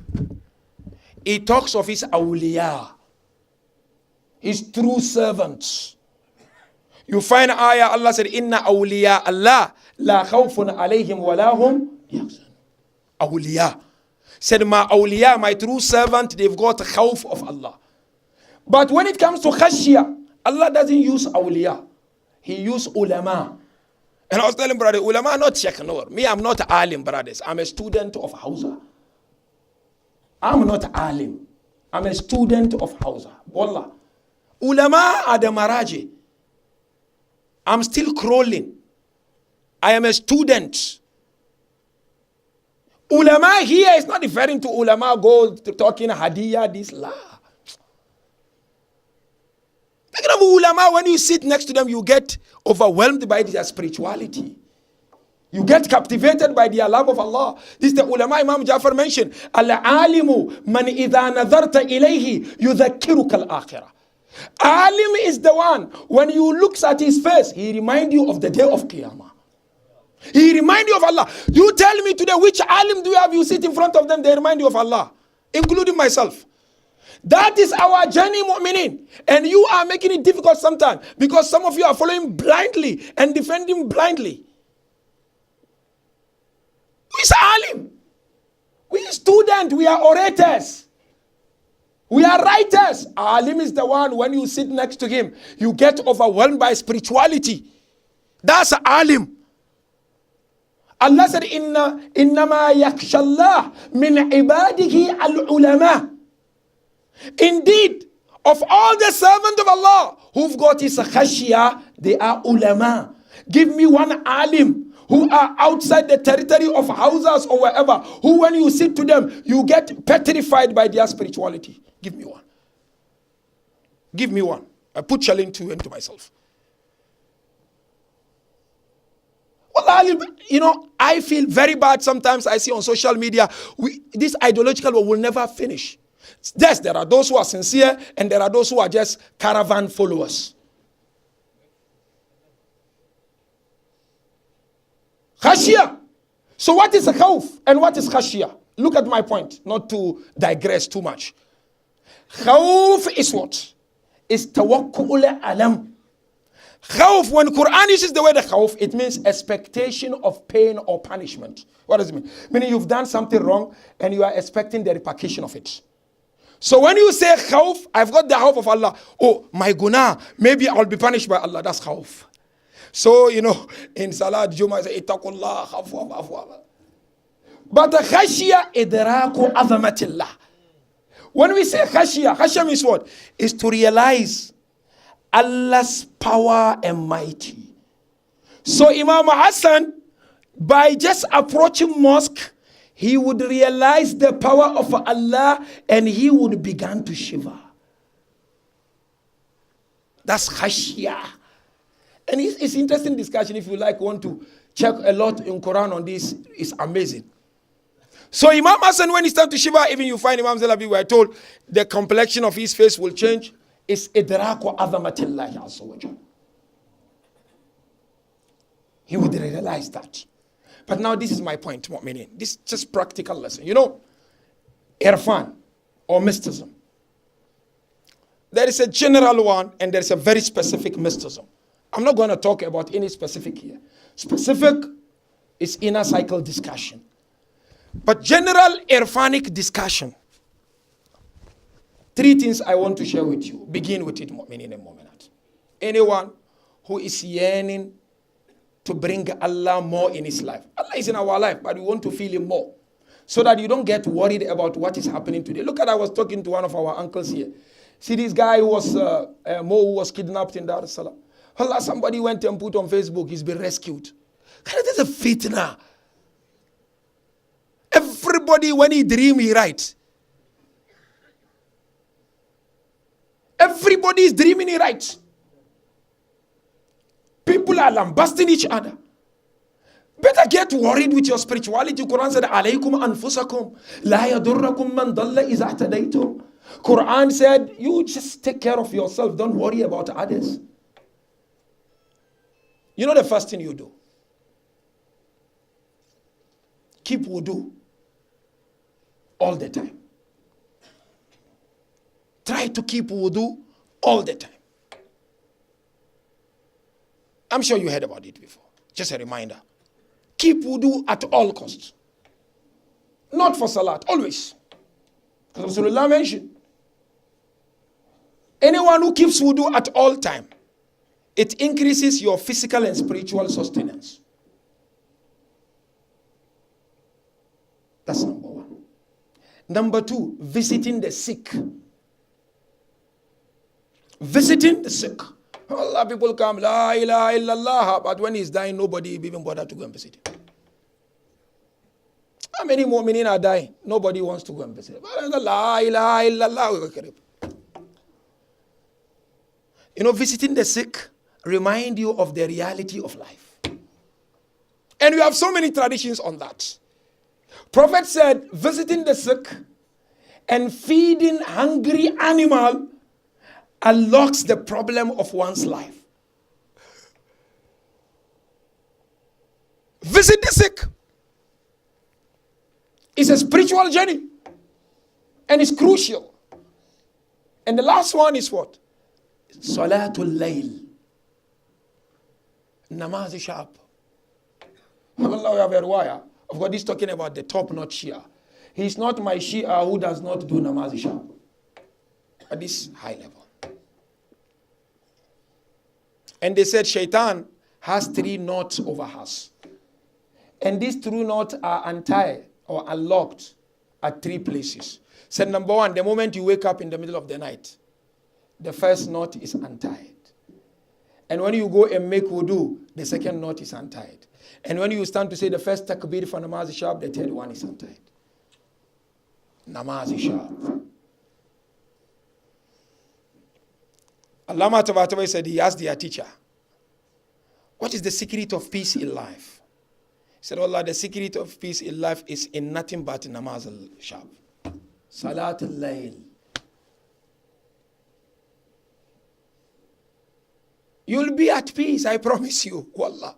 he talks of his awliya, his true servants. You find ayah, Allah said, Inna awliya Allah la khawfun alayhim wa lahum yahzanun. Awliya. Said, my awliya, my true servant, they've got khawf of Allah. But when it comes to khashya, Allah doesn't use awliya. He used ulama. And I was telling brother, ulama not Sheikh Noor. Me, I'm not alim, brothers. I'm a student of Hausa. I'm not alim. I'm a student of Hausa. Wallah. Ulama are the maraji. I'm still crawling. I am a student. Ulama here is not referring to ulama go to talking hadiyah, this la. Ulama, when you sit next to them, you get overwhelmed by their spirituality. You get captivated by the love of Allah. This is the ulama Imam Jafar mentioned. Al-alimu man idha nazarta ilayhi yudhakkiruka al-akhirah. Alim is the one, when you look at his face, he reminds you of the day of Qiyamah. He reminds you of Allah. You tell me today, which alim do you have? You sit in front of them, they remind you of Allah, including myself. That is our journey, mu'minin. And you are making it difficult sometimes, because some of you are following blindly and defending blindly. We are alim. We are students. We are orators. We are writers. Alim is the one, when you sit next to him, you get overwhelmed by spirituality. That's alim. Allah said, Innama yakshallah min ibadihi al-ulama. Indeed, of all the servants of Allah who've got his khashiyah, they are ulama. Give me one alim who are outside the territory of houses or wherever, who when you sit to them, you get petrified by their spirituality. Give me one. Give me one. I put challenge to into myself. Well, you know, I feel very bad sometimes. I see on social media, this ideological will never finish. Yes, there are those who are sincere and there are those who are just caravan followers. Khashiyah. So what is khawf and what is khashiyah? Look at my point, not to digress too much. Khawf is what? Is tawakkul alam. Khawf, when Quran uses the word khawf, it means expectation of pain or punishment. What does it mean? Meaning you've done something wrong and you are expecting the repercussion of it. So when you say khawf, I've got the khawf of Allah. Oh, my guna, maybe I'll be punished by Allah. That's khawf. So, you know, in Salat, Juma, say, Ittaqullah, khawf. But the khashiyah, idraku azamatillah. When we say khashiyah, khashiyah means what? Is to realize Allah's power and mighty. So Imam Hassan, by just approaching mosque, he would realize the power of Allah and he would begin to shiver. That's khashiyah. And it's interesting discussion. If you want to check a lot in Quran on this, it's amazing. So Imam Hassan, when he started to shiver, even you find Imam Zalabi, we are told the complexion of his face will change. It's idraku azamatillahi azza wa jalla. He would realize that. But now this is my point, mu'minin. This is just practical lesson. You know, irfan or mysticism. There is a general one and there is a very specific mysticism. I'm not going to talk about any specific here. Specific is inner cycle discussion. But general irfanic discussion. 3 things I want to share with you. Begin with it, mu'minin and mu'minat. Anyone who is yearning to bring Allah more in his life. Allah is in our life, but we want to feel him more. So that you don't get worried about what is happening today. Look at, I was talking to one of our uncles here. See this guy who was, who was kidnapped in Dar es Salaam. Allah, somebody went and put on Facebook, he's been rescued. That is a fitna. Everybody, when he dream, he writes. Everybody is dreaming, he writes. People are lambasting each other. Better get worried with your spirituality. Quran said, alaykum anfusakum, la yadurrakum man dalla iza ihtadaytum. Quran said, you just take care of yourself. Don't worry about others. You know the first thing you do? Keep wudu all the time. Try to keep wudu all the time. I'm sure you heard about it before. Just a reminder. Keep wudu at all costs. Not for salat, always. Because Rasulullah mentioned, anyone who keeps wudu at all time, it increases your physical and spiritual sustenance. That's number one. Number two, visiting the sick. Visiting the sick. A lot of people come, La ilaha illallah, but when he's dying, nobody even bother to go and visit him. How many mu'minin are dying? Nobody wants to go and visit him. La ilaha illallah. You know, visiting the sick remind you of the reality of life. And we have so many traditions on that. Prophet said, visiting the sick and feeding hungry animal unlocks the problem of one's life. Visit the sick. It's a spiritual journey. And it's crucial. And the last one is what? Salatul Layl. Namaz Shab. Allah, we have a riwayah. Of course, he's talking about the top-notch Shia. He's not my Shia who does not do Namaz Shab. At this high level. And they said Shaitan has 3 knots over us. And these 3 knots are untied or unlocked at 3 places. Said number 1, the moment you wake up in the middle of the night, the first knot is untied. And when you go and make wudu, the second knot is untied. And when you stand to say the first takbir for namaz shab, the third one is untied. Namaz shab. Allama Tabatabai said, he asked their teacher, what is the secret of peace in life? He said, Allah, the secret of peace in life is in nothing but namaz al-shab. Salat al-layl. You'll be at peace, I promise you. Wallah.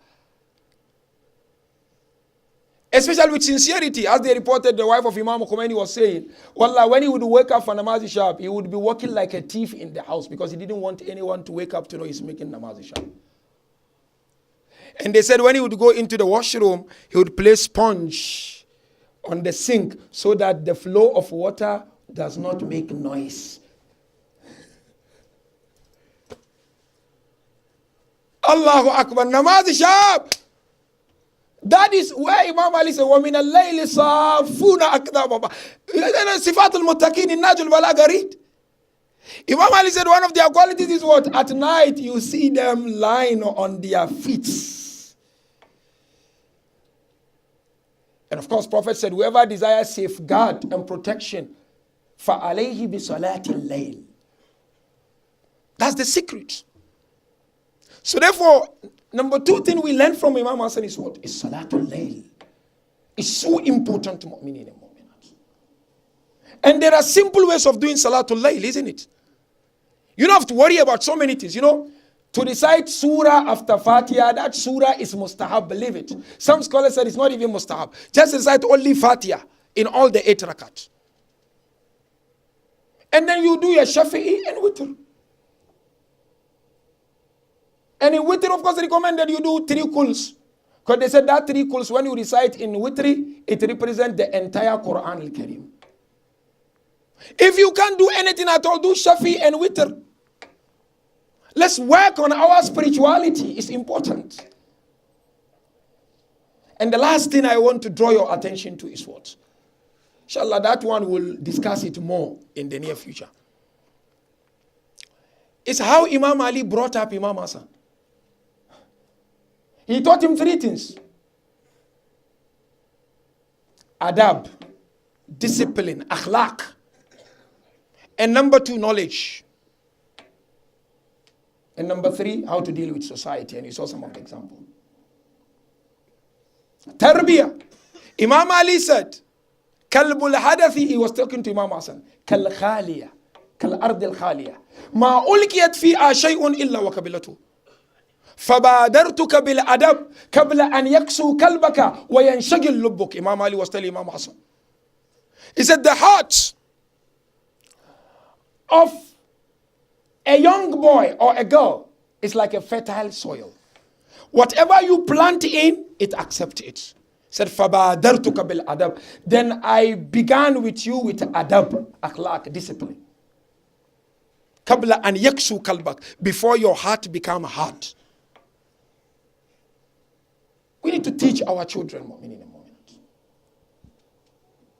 Especially with sincerity, as they reported, the wife of Imam Khomeini was saying, Wallah, when he would wake up for namaz shab, he would be walking like a thief in the house because he didn't want anyone to wake up to know he's making namaz shab. And they said when he would go into the washroom, he would place sponge on the sink so that the flow of water does not make noise. Allahu Akbar, namaz shab. That is where Imam Ali said, وَمِنَ اللَّيْلِ صَافُونَ أَكْذَابًا. Sifat al-Muttaqin in Najul Balagha, read. Imam Ali said one of their qualities is what? At night you see them lying on their feet. And of course, Prophet said, whoever desires safeguard and protection, فَعَلَيْهِ بِصَلَاةِ اللَّيْلِ. That's the secret. So therefore, number 2 thing we learn from Imam Hassan is what? Is Salatul Layl. It's so important to mu'minin and mu'minat. And there are simple ways of doing Salatul Layl, isn't it? You don't have to worry about so many things. You know, to recite surah after Fatiha, that surah is mustahab, believe it. Some scholars said it's not even mustahab. Just recite only Fatiha in all the 8 rakat. And then you do your Shafi'i and Witr. And in Witr, of course, recommended you do 3 kuls. Because they said that 3 kuls, when you recite in Witri, it represents the entire Quran al-Karim. If you can't do anything at all, do Shafi and Witr. Let's work on our spirituality. It's important. And the last thing I want to draw your attention to is what? Inshallah, that one will discuss it more in the near future. It's how Imam Ali brought up Imam Hassan. He taught him 3 things. Adab, discipline, akhlaq. And number 2, knowledge. And number 3, how to deal with society. And you saw some of the examples. Tarbiyah. Imam Ali said, Kalbul hadathi, he was talking to Imam Hassan. Kal khaliya, kal ardil khaliya. Ma ulkiyat fi'a shay'un illa wa kabilatu. فبادرتك بالأدب قبل أن يكسو كلبك وينشغل لبك. Imam Ali was telling Imam Hassan. He said the heart of a young boy or a girl is like a fertile soil. Whatever you plant in, it accepts it. Said, فَبَادَرْتُكَ بِالْأَدَبِ. Then I began with you with adab, akhlaq, discipline. قَبْلَ أَنْ يَكْسُوا قَلْبَكَ. Before your heart become hard. We need to teach our children more in a moment.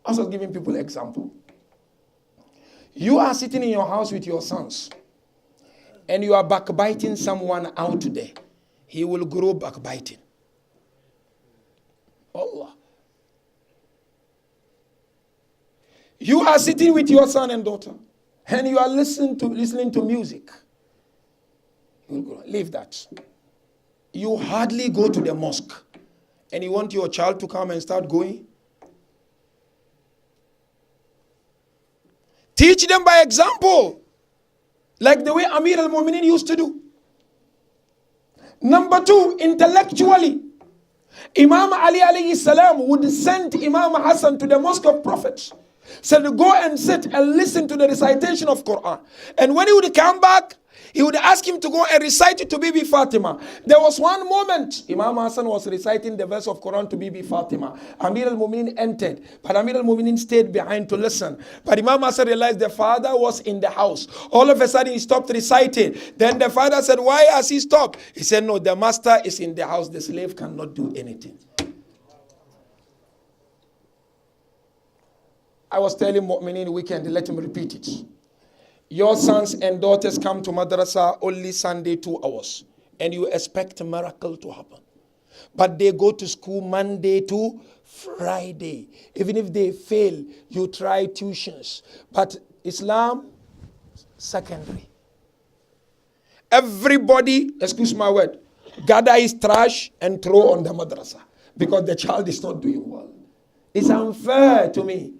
I was giving people an example. You are sitting in your house with your sons, and you are backbiting someone out there. He will grow backbiting. Allah. You are sitting with your son and daughter, and you are listening to music. You will grow. Leave that. You hardly go to the mosque, and you want your child to come and start going. Teach them by example, like the way Amir al-Mu'minin used to do. Number 2, intellectually, Imam Ali alayhi salam would send Imam Hassan to the mosque of prophets. Said, go and sit and listen to the recitation of Quran. And when he would come back, he would ask him to go and recite it to Bibi Fatima. There was one moment, Imam Hassan was reciting the verse of Quran to Bibi Fatima. Amir al-Mu'minin entered, but Amir al-Mu'minin stayed behind to listen. But Imam Hassan realized the father was in the house. All of a sudden, he stopped reciting. Then the father said, why has he stopped? He said, no, the master is in the house. The slave cannot do anything. I was telling Mu'minin weekend, let him repeat it. Your sons and daughters come to madrasa only Sunday 2 hours, and you expect a miracle to happen. But they go to school Monday to Friday. Even if they fail, you try tuitions. But Islam, secondary. Everybody, excuse my word, gather his trash and throw on the madrasa because the child is not doing well. It's unfair to me.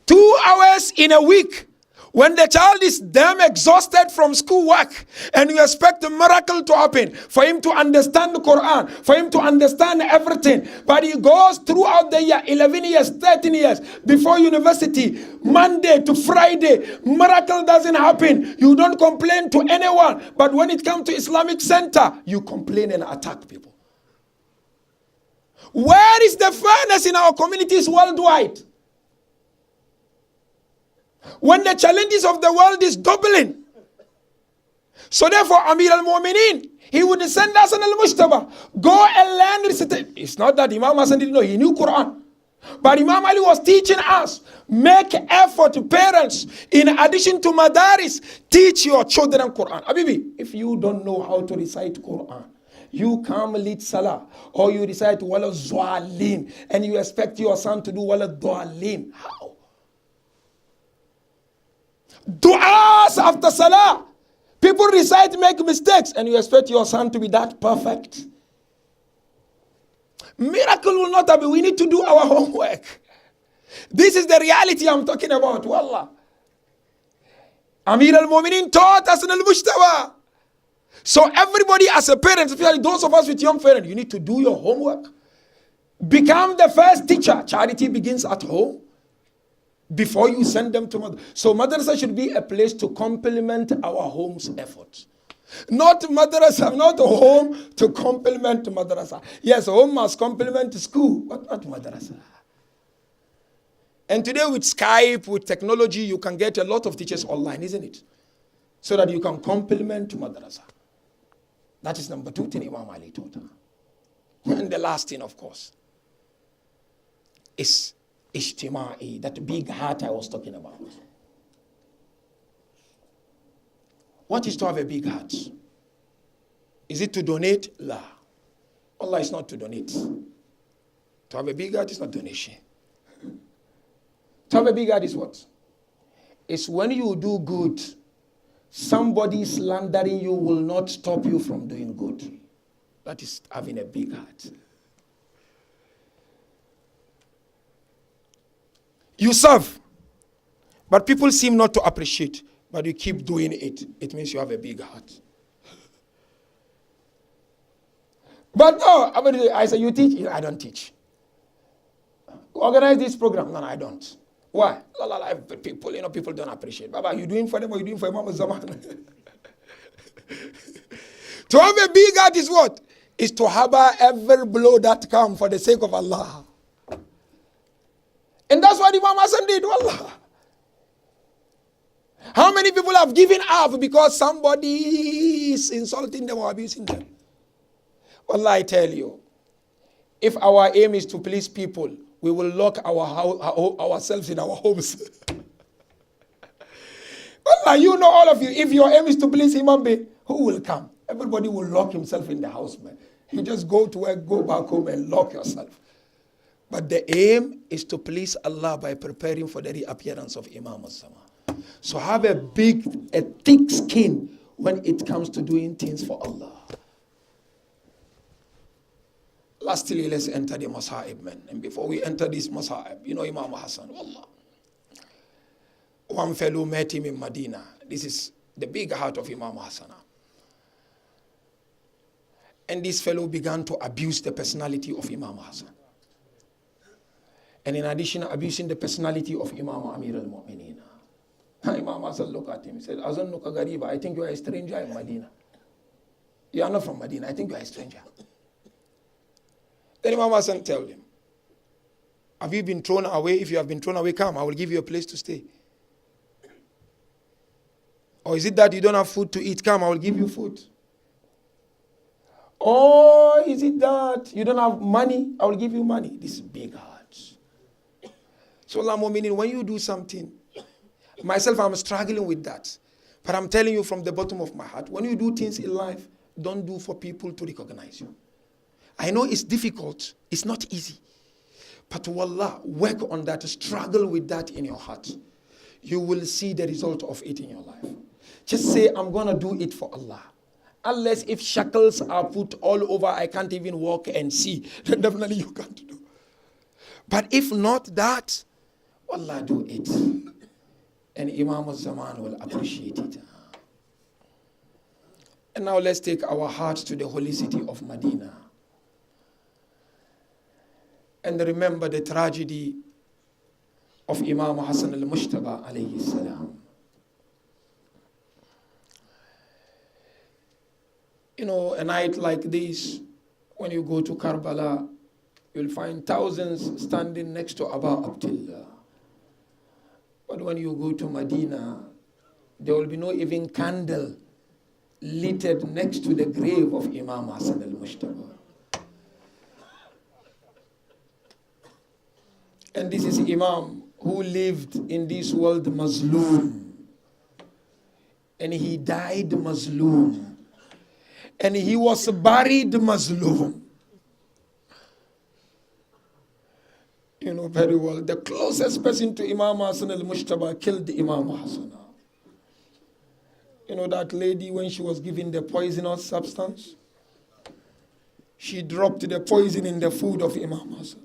2 hours in a week, when the child is damn exhausted from school work, and you expect a miracle to happen, for him to understand the Quran, for him to understand everything, but he goes throughout the year, 11 years, 13 years, before university, Monday to Friday, miracle doesn't happen. You don't complain to anyone, but when it comes to Islamic Center, you complain and attack people. Where is the fairness in our communities worldwide? When the challenges of the world is doubling. So therefore, Amir al-Mu'minin, he would send Hassan al-Mujtaba, go and learn recitation. It's not that Imam Hassan didn't know, he knew Quran. But Imam Ali was teaching us, make effort, parents, in addition to madaris, teach your children Quran. Abibi, if you don't know how to recite Quran, you come lead salah, or you recite wala zwalin, and you expect your son to do wala dwalin. How? Du'as after salah. People recite, make mistakes, and you expect your son to be that perfect. Miracle will not happen. We need to do our homework. This is the reality I'm talking about. Wallah. Amir al-Mu'minin taught us in al-Mujtaba. So everybody as a parent, especially those of us with young parents, you need to do your homework. Become the first teacher. Charity begins at home before you send them to madrasa. So madrasa should be a place to complement our home's efforts. Not madrasa, not home to complement madrasa. Yes, home must complement school, but not madrasa. And today with Skype, with technology, you can get a lot of teachers online, isn't it? So that you can complement madrasa. That is number 2 thing Imam Ali taught. And the last thing, of course, is Ijtima'i, that big heart I was talking about. What is to have a big heart? Is it to donate? La. Allah is not to donate. To have a big heart is not donation. To have a big heart is what? It's when you do good, somebody slandering you will not stop you from doing good. That is having a big heart. You serve, but people seem not to appreciate, but you keep doing it. It means you have a big heart. But no, I say, you teach? I don't teach. Organize this program? No, I don't. Why? People, people don't appreciate. Baba, you doing for them or you doing for Imam Zaman? To have a big heart is what? Is to harbor every blow that comes for the sake of Allah. And that's what Imam Hassan did, wallah. How many people have given up because somebody is insulting them or abusing them? Wallah, I tell you, if our aim is to please people, we will lock ourselves in our homes. Wallah, you know, all of you, if your aim is to please human being, who will come? Everybody will lock himself in the house, man. You just go to work, go back home and lock yourself. But the aim is to please Allah by preparing for the reappearance of Imam Hassan. So have a thick skin when it comes to doing things for Allah. Lastly, let's enter the Masa'ib, man. And before we enter this Masa'ib, you know Imam Hassan, wallah. One fellow met him in Medina. This is the big heart of Imam Hassan. And this fellow began to abuse the personality of Imam Hassan. And in addition, abusing the personality of Imam Amir al-Mu'mineen. Imam Hassan looked at him. He said, Azannuka Gariba, I think you are a stranger in Medina. You are not from Medina. I think you are a stranger. Then Imam Hassan told him, have you been thrown away? If you have been thrown away, come. I will give you a place to stay. Or is it that you don't have food to eat? Come, I will give you food. Or is it that you don't have money? I will give you money. This is big hearts. So, Allah, meaning when you do something, myself, I'm struggling with that. But I'm telling you from the bottom of my heart, when you do things in life, don't do for people to recognize you. I know it's difficult. It's not easy. But wallah, work on that. Struggle with that in your heart. You will see the result of it in your life. Just say, I'm going to do it for Allah. Unless if shackles are put all over, I can't even walk and see, then definitely you can't do. But if not that, wallah, do it. And Imam al-Zaman will appreciate it. And now let's take our hearts to the holy city of Medina. And remember the tragedy of Imam Hassan al-Mushtaba alayhi salam. You know, a night like this, when you go to Karbala, you'll find thousands standing next to Abu Abdullah. But when you go to Medina, there will be no even candle lit next to the grave of Imam Hassan al-Mushtaba. And this is Imam who lived in this world Mazloom. And he died Mazloom. And he was buried Mazloom. You know very well, the closest person to Imam Hassan al-Mushtaba killed Imam Hassan. You know that lady, when she was given the poisonous substance, she dropped the poison in the food of Imam Hassan.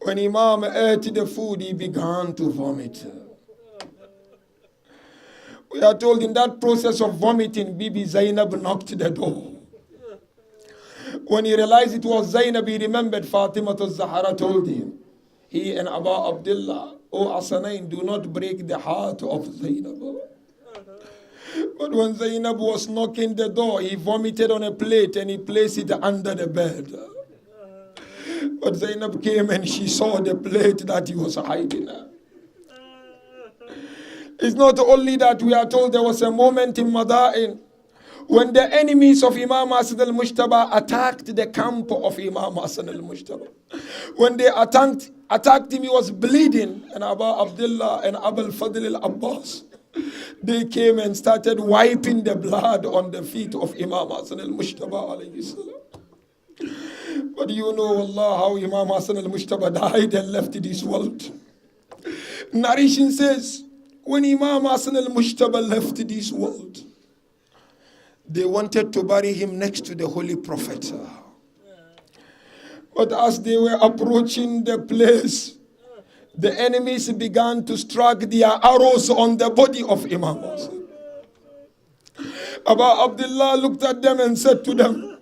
When Imam ate the food, he began to vomit. We are told in that process of vomiting, Bibi Zainab knocked the door. When he realized it was Zainab, he remembered Fatima al-Zahra told him, he and Abu Abdullah, O Hasanain, do not break the heart of Zainab. But when Zainab was knocking the door, he vomited on a plate and he placed it under the bed. But Zainab came and she saw the plate that he was hiding. It's not only that, we are told there was a moment in Madain when the enemies of Imam Hassan al-Mushtaba attacked the camp of Imam Hassan al-Mushtaba. When they attacked him, he was bleeding. And Abu Abdullah and Abu al-Fadl al-Abbas, they came and started wiping the blood on the feet of Imam Hassan al-Mushtaba alayhi salam. But you know, Allah, how Imam Hassan al-Mushtaba died and left this world. Narration says, when Imam Hassan al-Mushtaba left this world, they wanted to bury him next to the Holy Prophet. But as they were approaching the place, the enemies began to strike their arrows on the body of Imam Hassan. Abu Abdullah looked at them and said to them,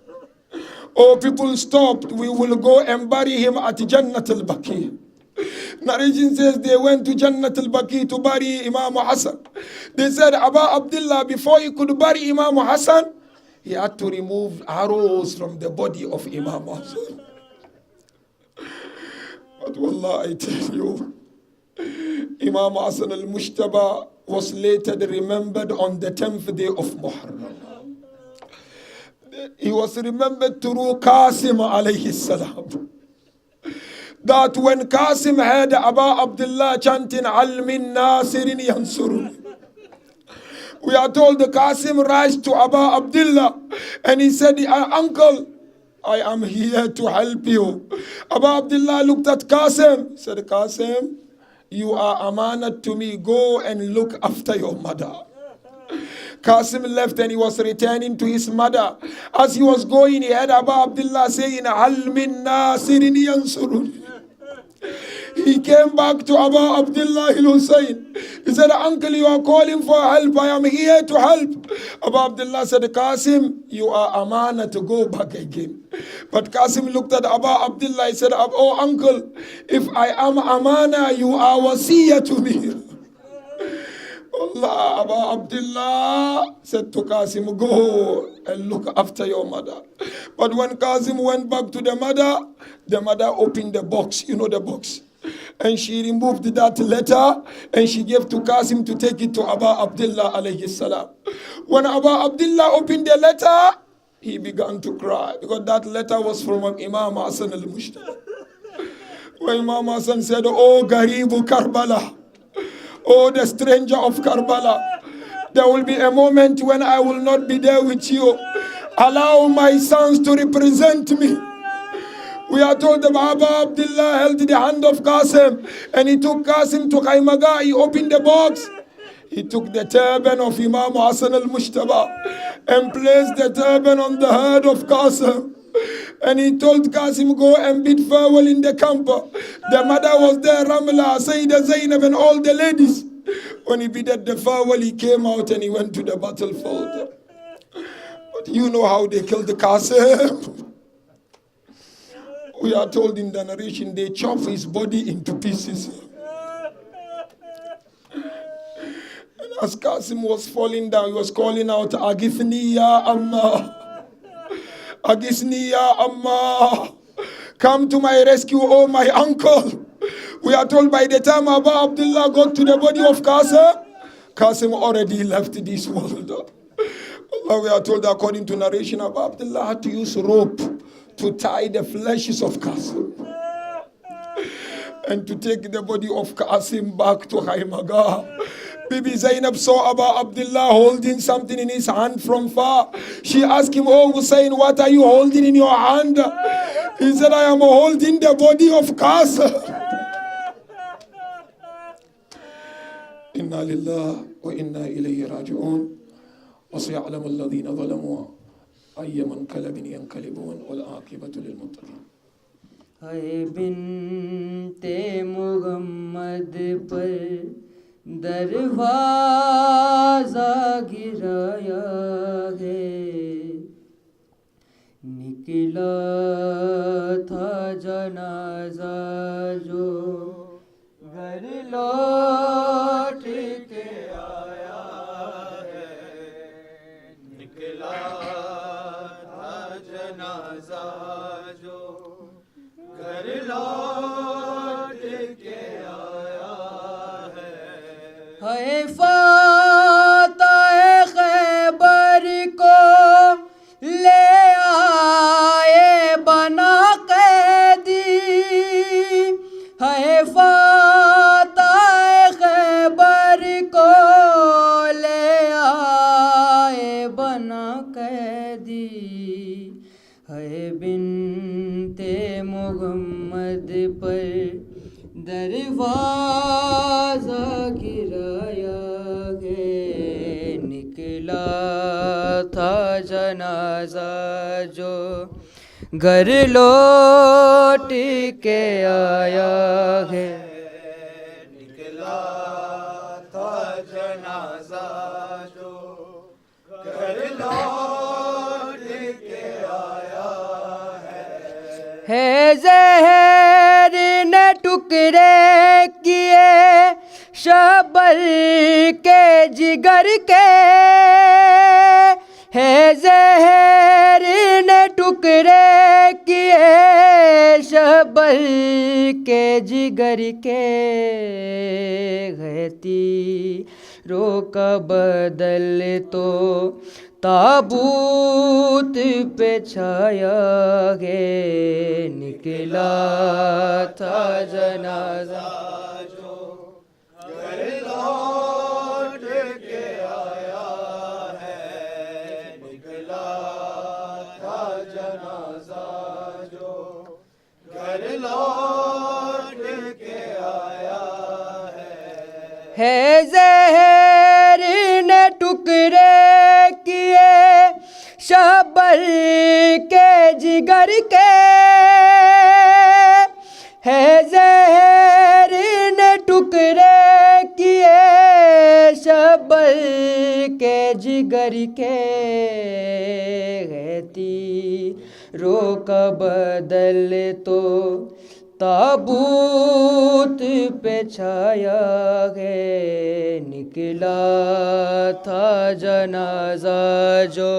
"Oh, people, stopped. We will go and bury him at Jannat al-Baqi." Narration says they went to Jannat al-Baqi to bury Imam Hassan. They said, Abu Abdullah, before you could bury Imam Hassan, he had to remove arrows from the body of Imam Hassan. But wallah, I tell you, Imam Hassan al-Mushtaba was later remembered on the 10th day of Muharram. He was remembered through Qasim alayhi salam. That when Qasim heard Abu Abdullah chanting Al-Min Nasirin Yansurun, we are told the Qasim rushed to Abu Abdullah and he said, Uncle, I am here to help you. Abu Abdullah looked at Qasim. He said, Qasim, you are amanat to me. Go and look after your mother. Qasim left and he was returning to his mother. As he was going, he heard Abu Abdullah saying, Al min nasirin yansurun. He came back to Abu Abdullah al-Hussein. He said, Uncle, you are calling for help. I am here to help. Abu Abdullah said, Qasim, you are amana to go back again. But Qasim looked at Abu Abdullah. He said, oh uncle, if I am amana, you are wasiya to me. Allah, Abu Abdullah said to Qasim, go and look after your mother. But when Qasim went back to the mother opened the box, you know the box. And she removed that letter and she gave to Qasim to take it to Abu Abdullah alayhi salam. When Abu Abdullah opened the letter, he began to cry because that letter was from Imam Hassan al-Mushtaba. When Imam Hassan said, oh Garibu Karbala, oh the stranger of Karbala, there will be a moment when I will not be there with you. Allow my sons to represent me. We are told that Abu Abdullah held the hand of Qasim and he took Qasim to Qaymaga. He opened the box. He took the turban of Imam Hassan al-Mushtaba and placed the turban on the head of Qasim. And he told Qasim, go and bid farewell in the camp. The mother was there, Ramla, Sayyidah Zainab and all the ladies. When he bidded the farewell, he came out and he went to the battlefield. But you know how they killed the Qasim. We are told in the narration, they chopped his body into pieces. And as Qasim was falling down, he was calling out, Agithni ya Amma. Agithni ya Amma. Come to my rescue, oh my uncle. We are told by the time Abu Abdullah got to the body of Qasim, Qasim already left this world. Allah, we are told according to narration, Abu Abdullah had to use rope to tie the fleshes of Qasim and to take the body of Qasim back to Qaymaga. Bibi Zainab saw Abu Abdullah holding something in his hand from far. She asked him, oh Hussein, what are you holding in your hand? He said, I am holding the body of Qasim. Inna lillah wa inna ilayhi raji'un. Wa sayalamu alladhina zalamu ayyaman kalabin yankalibun wal aqibatu lil muttaqin. हाय बिन्ते मुहम्मद पर दरवाज़ा गिराया है, निकला था जनाज़ा जो घर लौट के आया है, निकला था जनाज़ा जो घर लौट के आया है फातह खैबर को ले आए बना कैदी, है फातह खैबर को ले आए बना कैदी, है बिन्ते मुहम्मद पर दरवाज़ा गिराया है, निकला था जनाज़ा जो घर लौट के आया है, निकला था जनाज़ा जो घर लौट के आया है ज़हर ने टुकड़े किए शबर के जिगर के, है زہر نے ٹکڑے کیے شبل کے جگر کے گھتی رو کا بدل تو تابوت پہ چھایا گے نکلا تھا جنازہ ہے زہر نے ٹکڑے کیے شبل کے جگر کے ہے زہر نے ٹکڑے کیے شبل کے جگر کے گھتی رو کا بدل تو تابوت پہ چھایا گے نکلا تھا جنازہ جو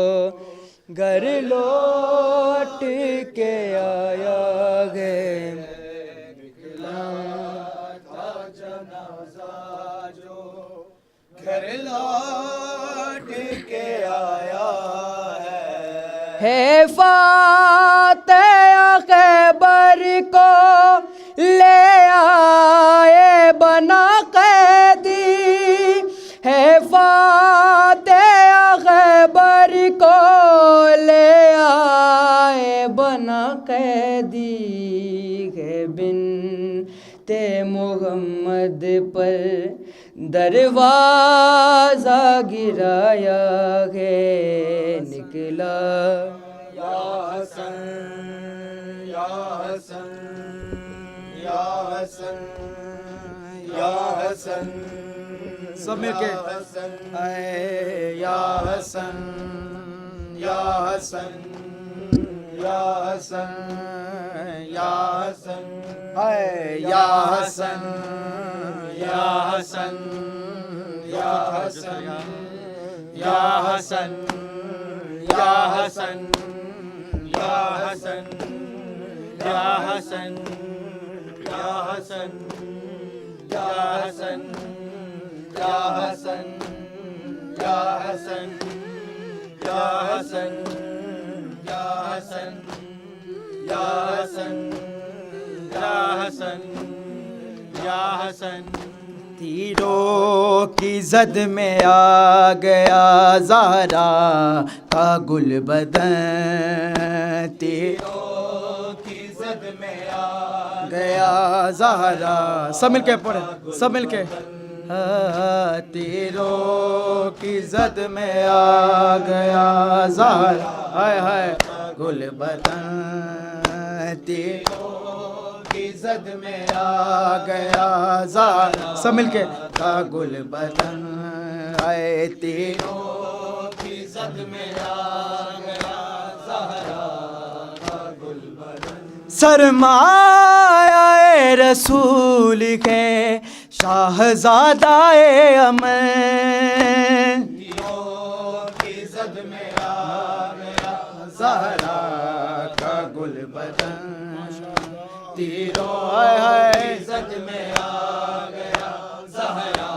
گھر لوٹ کے آیا گے نکلا تھا جنازہ جو گھر لوٹ کے آیا ہے فاتح خیبر کو لے آئے بنا قیدی ہے فاتح خیبر کو لے آئے بنا قیدی ہے بنت محمد پر دروازہ گرایا ہے نکلا یا حسن یا حسن یا حسن یا حسن سب مل کے اے یا حسن یا حسن یا حسن یا حسن اے یا حسن یا حسن یا حسن یا حسن یا حسن یا حسن یا حسن یا حسن یا حسن یا حسن یا حسن یا حسن یا حسن یا حسن یا حسن یا حسن تیروں کی زد میں آ گیا زہرا کا گل بدن تیروں کی زد میں آ گیا زہرا سب مل کے پڑھے سب مل کے تیروں کی زد میں آ گیا زہرا ہائے ہائے گل بدن تیروں کی زد میں آ گیا زہرا سب مل کے کا گل بدن آئے تیروں کی زد میں آ گیا زہرا کا گل بدن سرمایہ رسول کے شاہزادہ امن تیروں کی زد میں آ گیا زہرا کا گل بدن تیروں کی زد میں آ گیا زہرا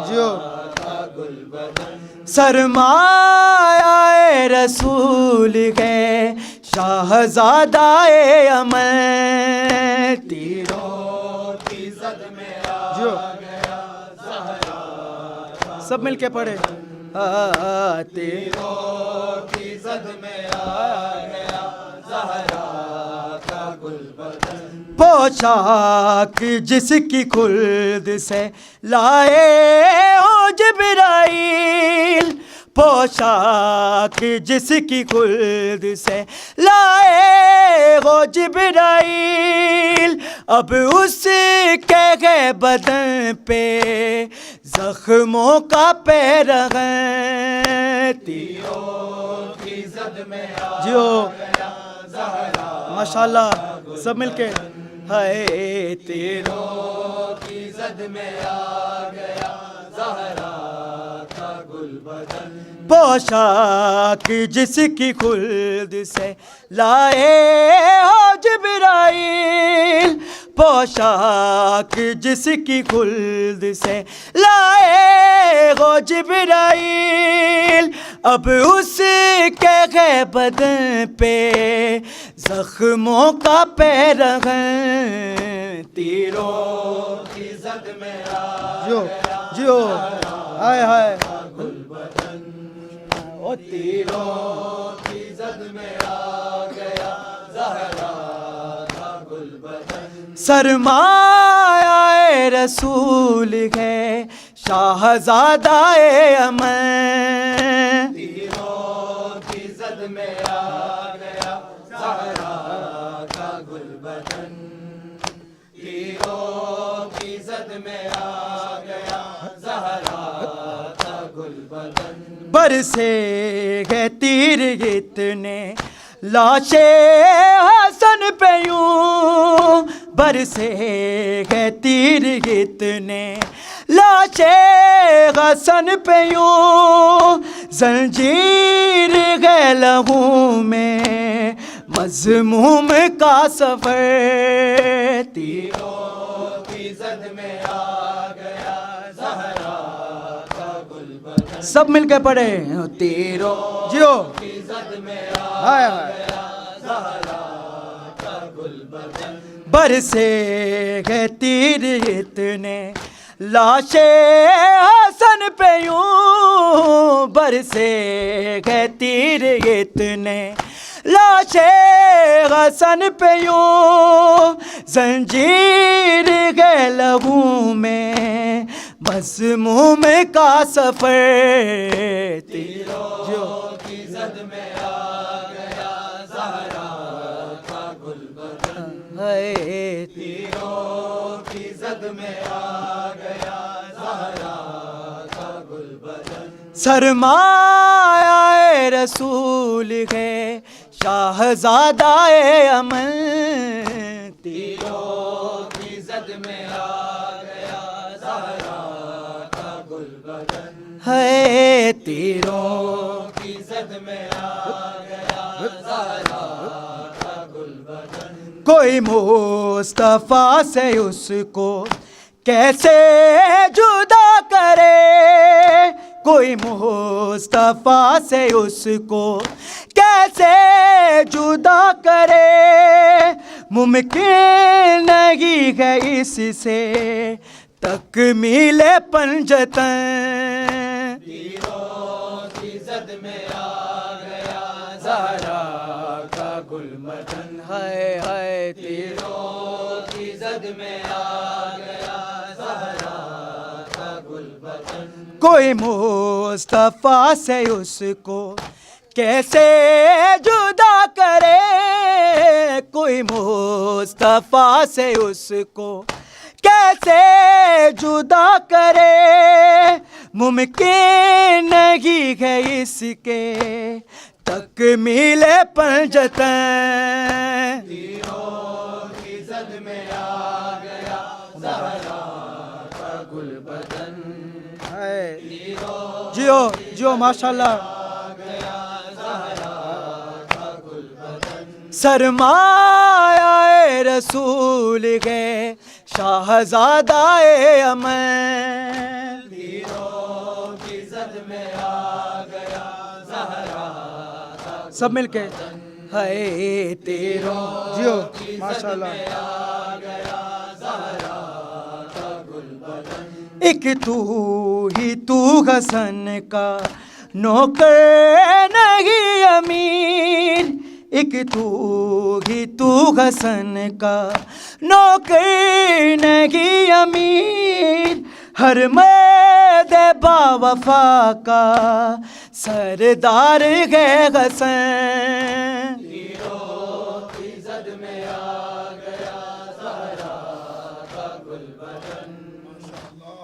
کا گل بدن سرمایہ رسول کے شاہزادہ امن تیروں کی زد میں آ گیا زہرا سب مل کے پڑھے تیروں کی زد میں آ گیا زہرا کا گل بدن پوشاک جس کی خلد سے لائے ہو جبرائیل پوشاک جس کی خلد سے لائے ہو جبرائیل اب اس کے بدن پہ زخموں کا پیرغن تیروں کی زد میں آ گیا زہرا ماشاءاللہ سب مل کے ہائے تیروں کی زد میں آ گیا زہرا کا پوشاک جس کی خلد سے لائے ہو جبرائیل، پوشاک جس کی خلد سے لائے ہو جبرائیل، اب اس کے ہے بدن پہ زخموں کا پیرہن، تیروں کی زد میں آ جو ہائے ہائے او تیروں کی زد میں آ گیا زہرا کا گل بدن، سرمایہ رسول ہے شاہزادہ امن، تیروں کی زد میں آ گیا زہرا کا گل بدن، تیروں کی زد میں آ گیا زہرا کا گل بدن، برسے گئے تیر اتنے لاشیں حسن پہ یوں، برسے گئے تیر اتنے لاشیں حسن پہ یوں، زنجیر گئے لہو میں مذموم کا سفر، تیروں کی زد میں آ گیا زہرا کا گل بدن، سب مل کے پڑھے تیروں جیو کی زد میں آ گیا زہرا کا گل بدن، برسے گئے تیر اتنے لاشیں حسن پہ یوں، برسے گئے تیر اتنے لاشیں حسن پہ یوں، زنجیر گئے لہو میں مذموم کا سفر، تیروں کی زد میں آ گیا زہرا کا گل بدن، تیروں کی زد میں آ گیا زہرا کا گل بدن، سرمایہ رسول ہے شاہزادہ امن، تیروں کی زد میں آ گیا زہرا کا گل بدن، ہے تیروں کی زد میں آ گیا زہرا کا گل بدن، کوئی مصطفیٰ سے اس کو کیسے جدا کرے، کوئی مصطفیٰ سے اس کو کیسے جدا کرے، ممکن نہیں ہے اس سے تکمیل پنجتن، تیروں کی زد میں آ گیا زہرا کا گل بدن، ہائے ہائے تیروں کی زد میں آ گیا زہرا کا گل بدن، کوئی مصطفیٰ سے اس کو کیسے جدا کرے، کوئی مصطفیٰ سے اس کو کیسے جدا کرے، ممکن نہیں ہے اس کے تکمیل پنجتن، تیروں کی زد میں آ گیا زہرا کا گل بدن، جیو جیو ماشاءاللہ، سرمایہ رسول ہے شاہزادہ امن، تیروں کی زد میں آ گیا زہرا، سب مل کے ہے تیروں جیو ماشاءاللہ، آ گیا زہرا کا گل بدن، ایک تو ہی تو حسن کا نوکر نہیں امیر، ایک تو ہی تو حسن کا نوکر نہیں امیر، ہر مرد با وفا کا سردار ہے حسن، تیروں کی زد میں آ گیا زہرا کا گل بدن،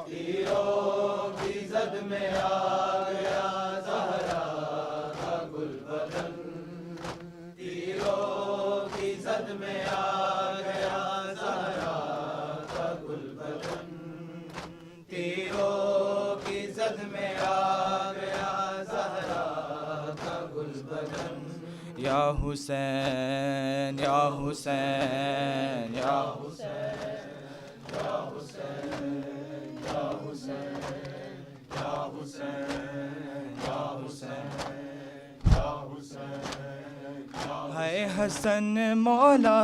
تیروں کی زد میں آ گیا زہرا کا گل بدن، تیروں کی زد میں آ گیا زہرا کا گل بدن، تیروں کی زد میں آ گیا یا حسین یا حسین یا حسین یا حسین یا حسین یا حسین یا حسین یا حسین ہے حسن مولا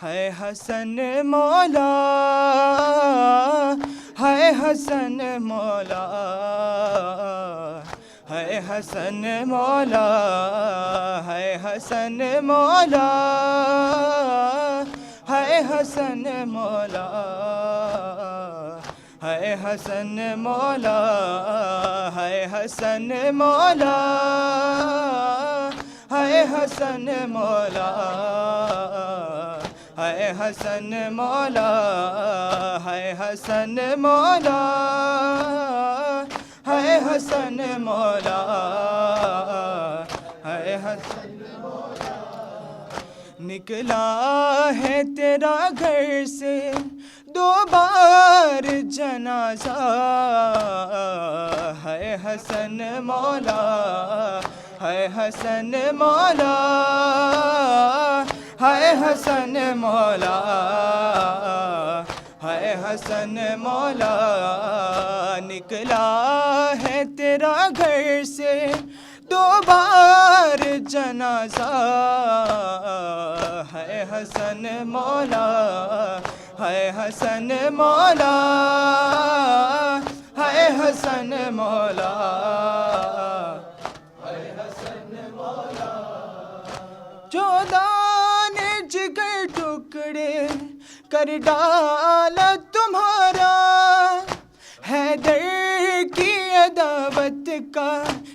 ہے حسن مولا ہے حسن مولا ہے حسن مولا ہے حسن مولا ہے حسن مولا ہے حسن مولا ہے حسن مولا ہے حسن مولا ہے حسن مولا ہے حسن مولا ہے حسن مولا ہے حسن مولا نکلا ہے تیرا گھر سے 2 بار جنازہ ہے حسن مولا ہے حسن مولا ہے حسن مولا ہے حسن مولا نکلا ہے تیرا گھر سے 2 بار جنازہ ہے حسن مولا ہے حسن مولا ہے حسن مولا ہے حسن مولا جو دانے جگر ٹکڑے کر ڈالا تمہارا حیدر کی عداوت کا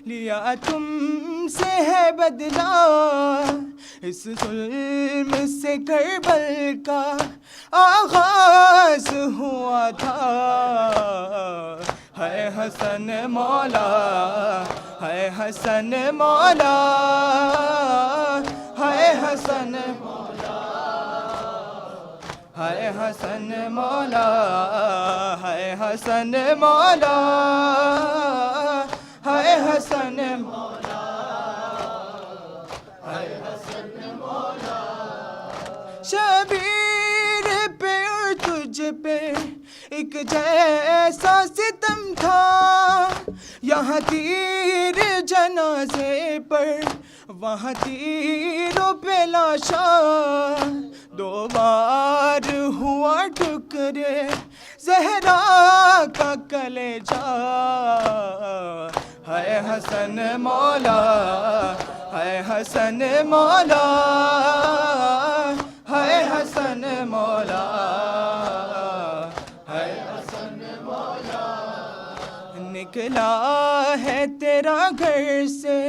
لیا تم سے ہے بدلہ اس ظلم سے کربل کا آغاز ہوا تھا ہے حسن مولا ہے حسن مولا ہے حسن مولا ہے حسن مولا ہے حسن مولا ہے حسن مولا ہے حسن مولا شبیر پہ اور تجھ پہ ایک جیسا ستم تھا یہاں تیر جنازے پر وہاں تیروں پہ لاشا 2 بار ہوا ٹکرے زہرا کا کلیجہ ہے حسن مولا ہے حسن مولا ہے حسن مولا ہے حسن مولا نکلا ہے تیرا گھر سے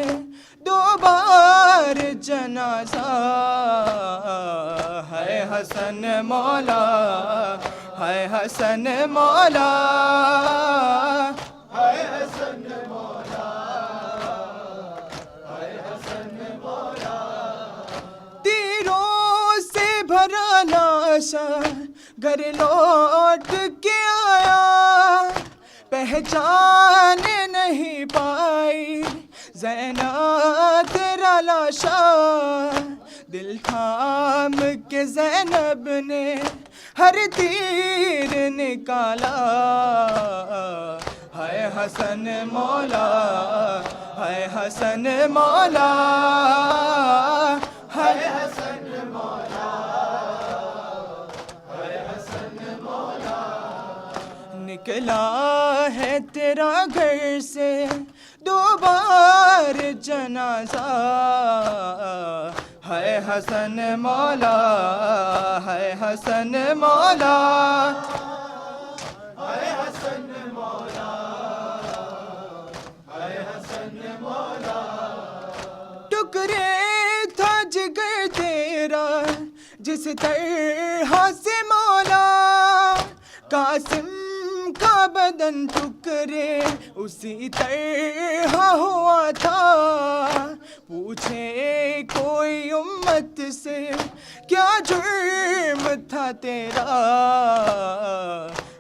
2 بار جنازہ ہے حسن مولا ہے حسن مولا ہے حسن مولا ہے حسن مولا تیروں سے بھرا لاشا گھر لوٹ کے آیا پہچان نہیں پائی زینب تیرا لاشا دل تھام کے زینب نے ہر تیر نکالا ہے حسن مولا ہے حسن مولا ہے حسن مولا ہے حسن مولا نکلا ہے تیرا گھر سے 2 بار جنازہ ہے حسن مولا ہے حسن مولا ہے حسن مولا ہے حسن مولا ٹکڑے تھا جگر تیرا جس طرح سے مولا قاسم کا بدن ٹکڑے اسی طرح ہوا تھا پوچھے کوئی امت سے کیا جرم تھا تیرا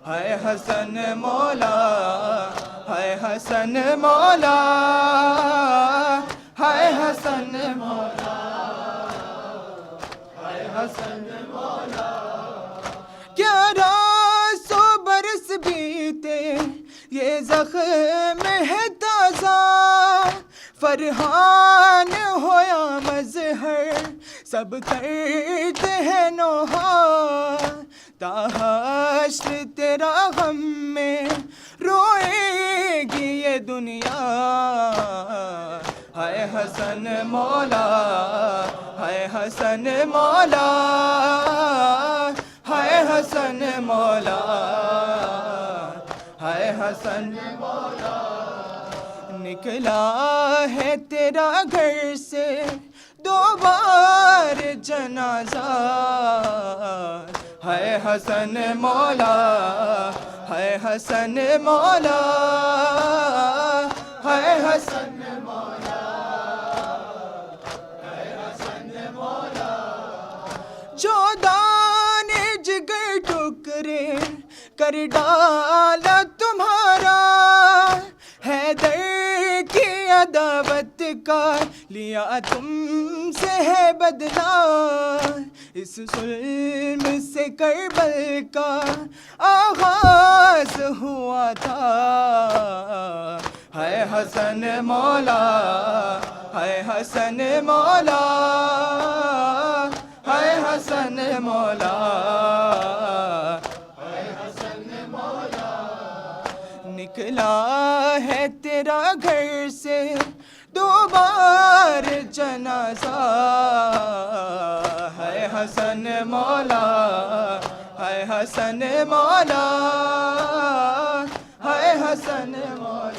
ہے حسن مولا ہے حسن مولا ہائے حسن مولا، ہائے حسن مولا. 1100 برس بیتے یہ زخم ہے تازہ، فرحان ہو یا مظہر سب کرتے ہیں نوحہ. تا حشر تیرا غم میں روئے گی یہ دنیا. ہائے حسن مولا، ہائے حسن مولا، ہائے حسن مولا، ہائے حسن مولا. نکلا ہے تیرا گھر سے 2 بار جنازہ. ہائے حسن مولا، ہائے حسن مولا، ہائے حسن مولا، ہائے حسن مولا. جو دانے جگر ٹکرے کر ڈالا تمہارا، حیدر کی عداوت کا لیا تم سے ہے بدلہ. اس ظلم سے کربل کا آغاز ہوا تھا. ہائے حسن مولا، ہائے حسن مولا، ہائے حسن مولا، ہائے حسن مولا. نکلا ہے تیرا گھر سے 2 بار جنازہ. ہائے حسن مولا، ہائے حسن مولا، ہائے حسن مولا.